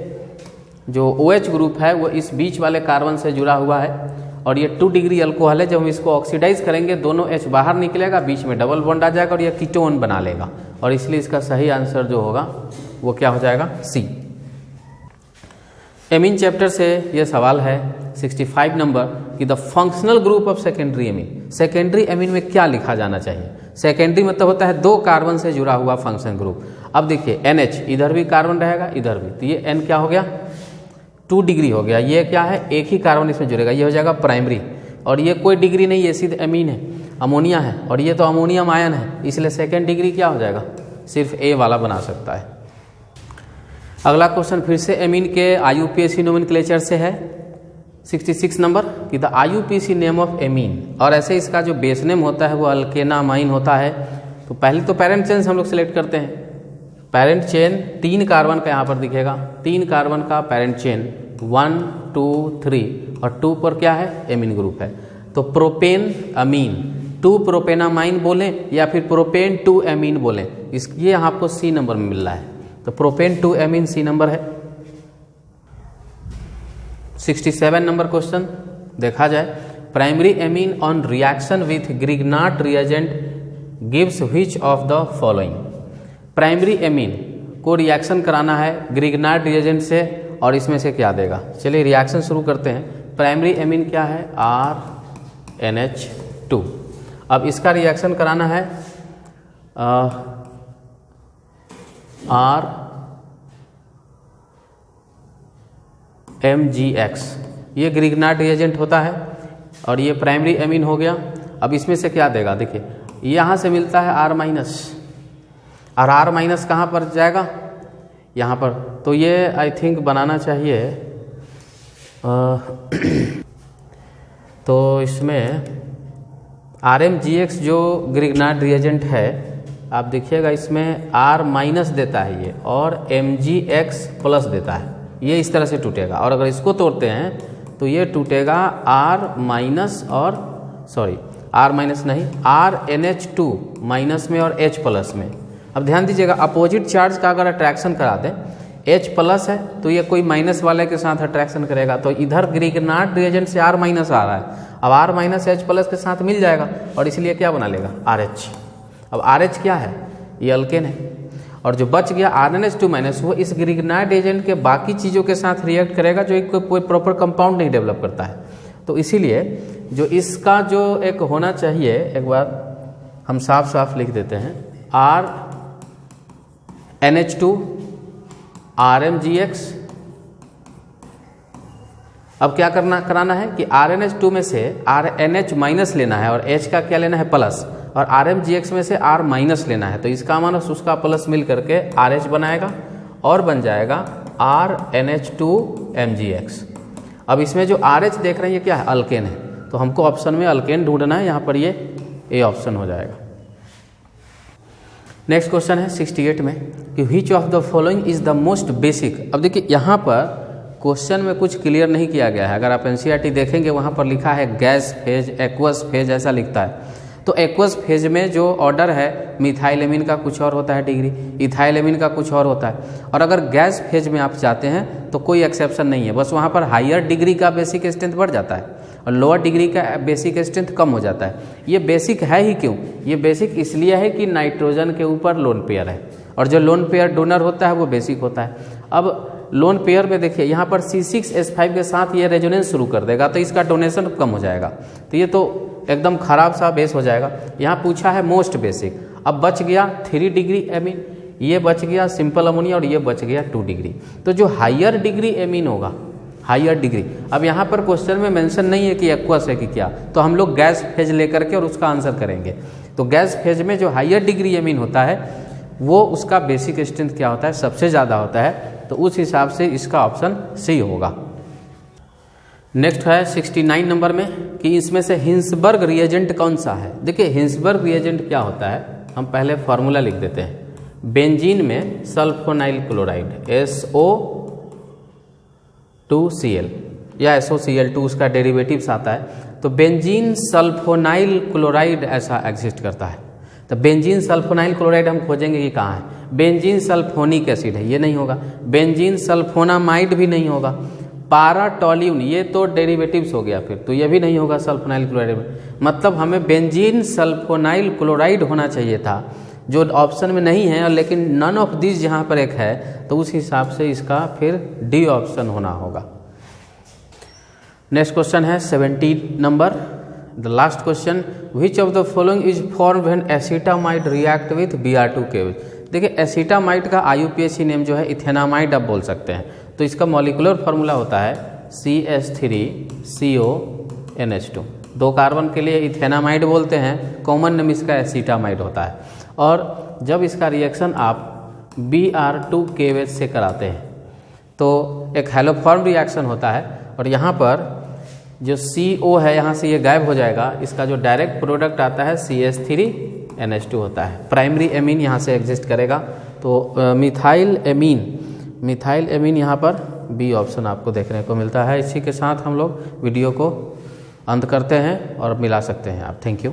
जो OH ग्रुप है वो इस बीच वाले कार्बन से जुड़ा हुआ है और ये 2 डिग्री अल्कोहल है। जब हम इसको ऑक्सीडाइज करेंगे दोनों H बाहर निकलेगा, बीच में डबल बॉन्ड आ जाएगा और ये कीटोन बना लेगा, और इसलिए इसका सही आंसर जो होगा वो क्या हो जाएगा? सी। एमीन चैप्टर से ये सवाल है 65 नंबर कि the functional group of secondary amine. Secondary amine में क्या लिखा जाना चाहिए? सेकेंडरी मतलब होता है 2 कार्बन से जुड़ा हुआ फंक्शन ग्रुप। अब देखिए NH, इधर भी कार्बन रहेगा, इधर भी, तो ये N क्या हो गया? 2 डिग्री हो गया। ये क्या है? एक ही कार्बन इसमें जुड़ेगा, ये हो जाएगा प्राइमरी। और ये कोई डिग्री नहीं, ये सीधे एमीन है, अमोनिया है, और ये तो अमोनियम आयन है, इसलिए सेकेंड डिग्री क्या हो जाएगा? सिर्फ ए वाला बना सकता है। अगला क्वेश्चन फिर से एमीन के IUPAC नोमेनक्लेचर से है 66 नंबर कि the IUPAC name of amine. और ऐसे इसका जो बेस नेम होता है वो अल्केनामाइन होता है। तो पहले तो पेरेंट चेन हम लोग सेलेक्ट करते हैं। पेरेंट चेन 3 कार्बन का यहाँ पर दिखेगा, 3 कार्बन का पेरेंट चेन 1 2 3 और 2 पर क्या है? एमीन ग्रुप है। तो प्रोपेन अमीन 2 प्रोपेनामाइन बोलें या फिर प्रोपेन 2 एमीन बोलें, ये आपको सी नंबर में मिल रहा है। तो प्रोपेन 2 एमीन सी नंबर है। 67 नंबर क्वेश्चन देखा जाए, primary amine on reaction with Grignard reagent gives which of the following. Primary amine को रिएक्शन कराना है ग्रिग्नार्ड रिएजेंट से, और इसमें से क्या देगा? चलिए रिएक्शन शुरू करते हैं। प्राइमरी एमीन क्या है? RNH2। अब इसका रिएक्शन कराना है RMGX, ये ग्रिग्नार्ड रिएजेंट होता है और ये प्राइमरी एमीन हो गया। अब इसमें से क्या देगा? देखिए यहाँ से मिलता है R-, और R- कहाँ पर जाएगा? यहाँ पर। तो ये आई थिंक बनाना चाहिए तो इसमें RMGX जो ग्रिग्नार्ड रिएजेंट है, आप देखिएगा इसमें R- देता है ये, और MgX प्लस देता है। ये इस तरह से टूटेगा, और अगर इसको तोड़ते हैं तो ये टूटेगा R- और R- नहीं, RNH2 माइनस में और H प्लस में। अब ध्यान दीजिएगा, अपोजिट चार्ज का अगर अट्रैक्शन करा दें, H प्लस है तो ये कोई माइनस वाले के साथ अट्रैक्शन करेगा, तो इधर ग्रिग्नार्ड रिएजेंट से R- आ रहा है, अब R- H प्लस के साथ मिल जाएगा और इसलिए क्या बना लेगा? RH। अब RH क्या है? ये अल्केन है, और जो बच गया RNH2- वो इस ग्रिग्नार्ड एजेंट के बाकी चीज़ों के साथ रिएक्ट करेगा जो एक कोई प्रॉपर कंपाउंड नहीं डेवलप करता है। तो इसीलिए जो इसका जो एक होना चाहिए, एक बार हम साफ साफ लिख देते हैं, NH2 RmGX। अब क्या कराना है कि RnH2 में से RNH माइनस लेना है और H का क्या लेना है प्लस, और RmGX में से R माइनस लेना है, तो इसका माइनस उसका प्लस मिल करके RH बनाएगा और बन जाएगा RNH2MgX। अब इसमें जो RH देख रहे हैं ये क्या है, अल्केन है, तो हमको ऑप्शन में अल्केन ढूंढना है, यहाँ पर ये ए ऑप्शन हो जाएगा। नेक्स्ट क्वेश्चन है 68 में कि which of the following is the most basic. अब देखिए यहाँ पर क्वेश्चन में कुछ क्लियर नहीं किया गया है। अगर आप एनसीईआरटी देखेंगे वहाँ पर लिखा है गैस फेज, एक्वस फेज ऐसा लिखता है। तो एक्वस फेज में जो ऑर्डर है मिथाइलेमिन का कुछ और होता है डिग्री, इथाइलेमिन का कुछ और होता है, और अगर गैस फेज में आप जाते हैं तो कोई एक्सेप्शन नहीं है, बस वहाँ पर हायर डिग्री का बेसिक स्ट्रेंथ बढ़ जाता है और लोअर डिग्री का बेसिक स्ट्रेंथ कम हो जाता है। ये बेसिक है ही क्यों, ये बेसिक इसलिए है कि नाइट्रोजन के ऊपर लोन पेयर है और जो लोन पेयर डोनर होता है वो बेसिक होता है। अब लोन पेयर में देखिए यहाँ पर C6H5 के साथ ये रेजोनेंस शुरू कर देगा तो इसका डोनेशन कम हो जाएगा, तो ये तो एकदम खराब सा बेस हो जाएगा। यहाँ पूछा है मोस्ट बेसिक, अब बच गया 3 डिग्री एमीन, ये बच गया सिंपल अमोनिया और ये बच गया 2 डिग्री। तो जो हायर डिग्री एमीन होगा, हायर डिग्री, अब यहाँ पर क्वेश्चन में मेंशन नहीं है कि एक्वस है कि क्या, तो हम लोग गैस फेज लेकर के और उसका आंसर करेंगे। तो गैस फेज में जो हायर डिग्री एमीन होता है वो उसका बेसिक स्ट्रेंथ क्या होता है, सबसे ज़्यादा होता है, तो उस हिसाब से इसका ऑप्शन सी होगा। नेक्स्ट है 69 नंबर में कि इसमें से हिंसबर्ग रिएजेंट कौन सा है। देखिए हिंसबर्ग रिएजेंट क्या होता है, हम पहले फॉर्मूला लिख देते हैं। बेंजीन में सल्फोनाइल क्लोराइड SO2Cl या SOCl2 उसका डेरिवेटिव्स आता है, तो बेंजीन सल्फोनाइल क्लोराइड ऐसा एग्जिस्ट करता है। तो बेंजीन सल्फोनाइल क्लोराइड हम खोजेंगे कि कहाँ है। बेंजीन सल्फोनिक एसिड है, ये नहीं होगा। बेंजीन सल्फोनामाइड भी नहीं होगा। पाराटोल्यून ये तो डेरिवेटिव्स हो गया फिर, तो ये भी नहीं होगा सल्फोनाइल क्लोराइड में। मतलब हमें बेंजीन सल्फोनाइल क्लोराइड होना चाहिए था, जो ऑप्शन में नहीं है, लेकिन नन ऑफ दिस यहाँ पर एक है, तो उस हिसाब से इसका फिर डी ऑप्शन होना होगा। नेक्स्ट क्वेश्चन है 70 number, the last question, which of the following is form when acetamide react with Br2KOH। देखिए एसिटामाइड का IUPAC नेम जो है इथेनामाइड आप बोल सकते हैं, तो इसका मॉलिक्यूलर फार्मूला होता है CH3CONH2। 2 कार्बन के लिए इथेनामाइड बोलते हैं, कॉमन नेम इसका एसिटामाइड होता है। और जब इसका रिएक्शन आप Br2KOH से कराते हैं तो एक हैलोफॉर्म रिएक्शन होता है, और यहाँ पर जो CO है यहाँ से ये गायब हो जाएगा, इसका जो डायरेक्ट प्रोडक्ट आता है CH3NH2 होता है। प्राइमरी एमीन यहाँ से एग्जिस्ट करेगा, तो मिथाइल एमीन यहाँ पर बी ऑप्शन आपको देखने को मिलता है। इसी के साथ हम लोग वीडियो को अंत करते हैं और मिला सकते हैं आप। Thank you.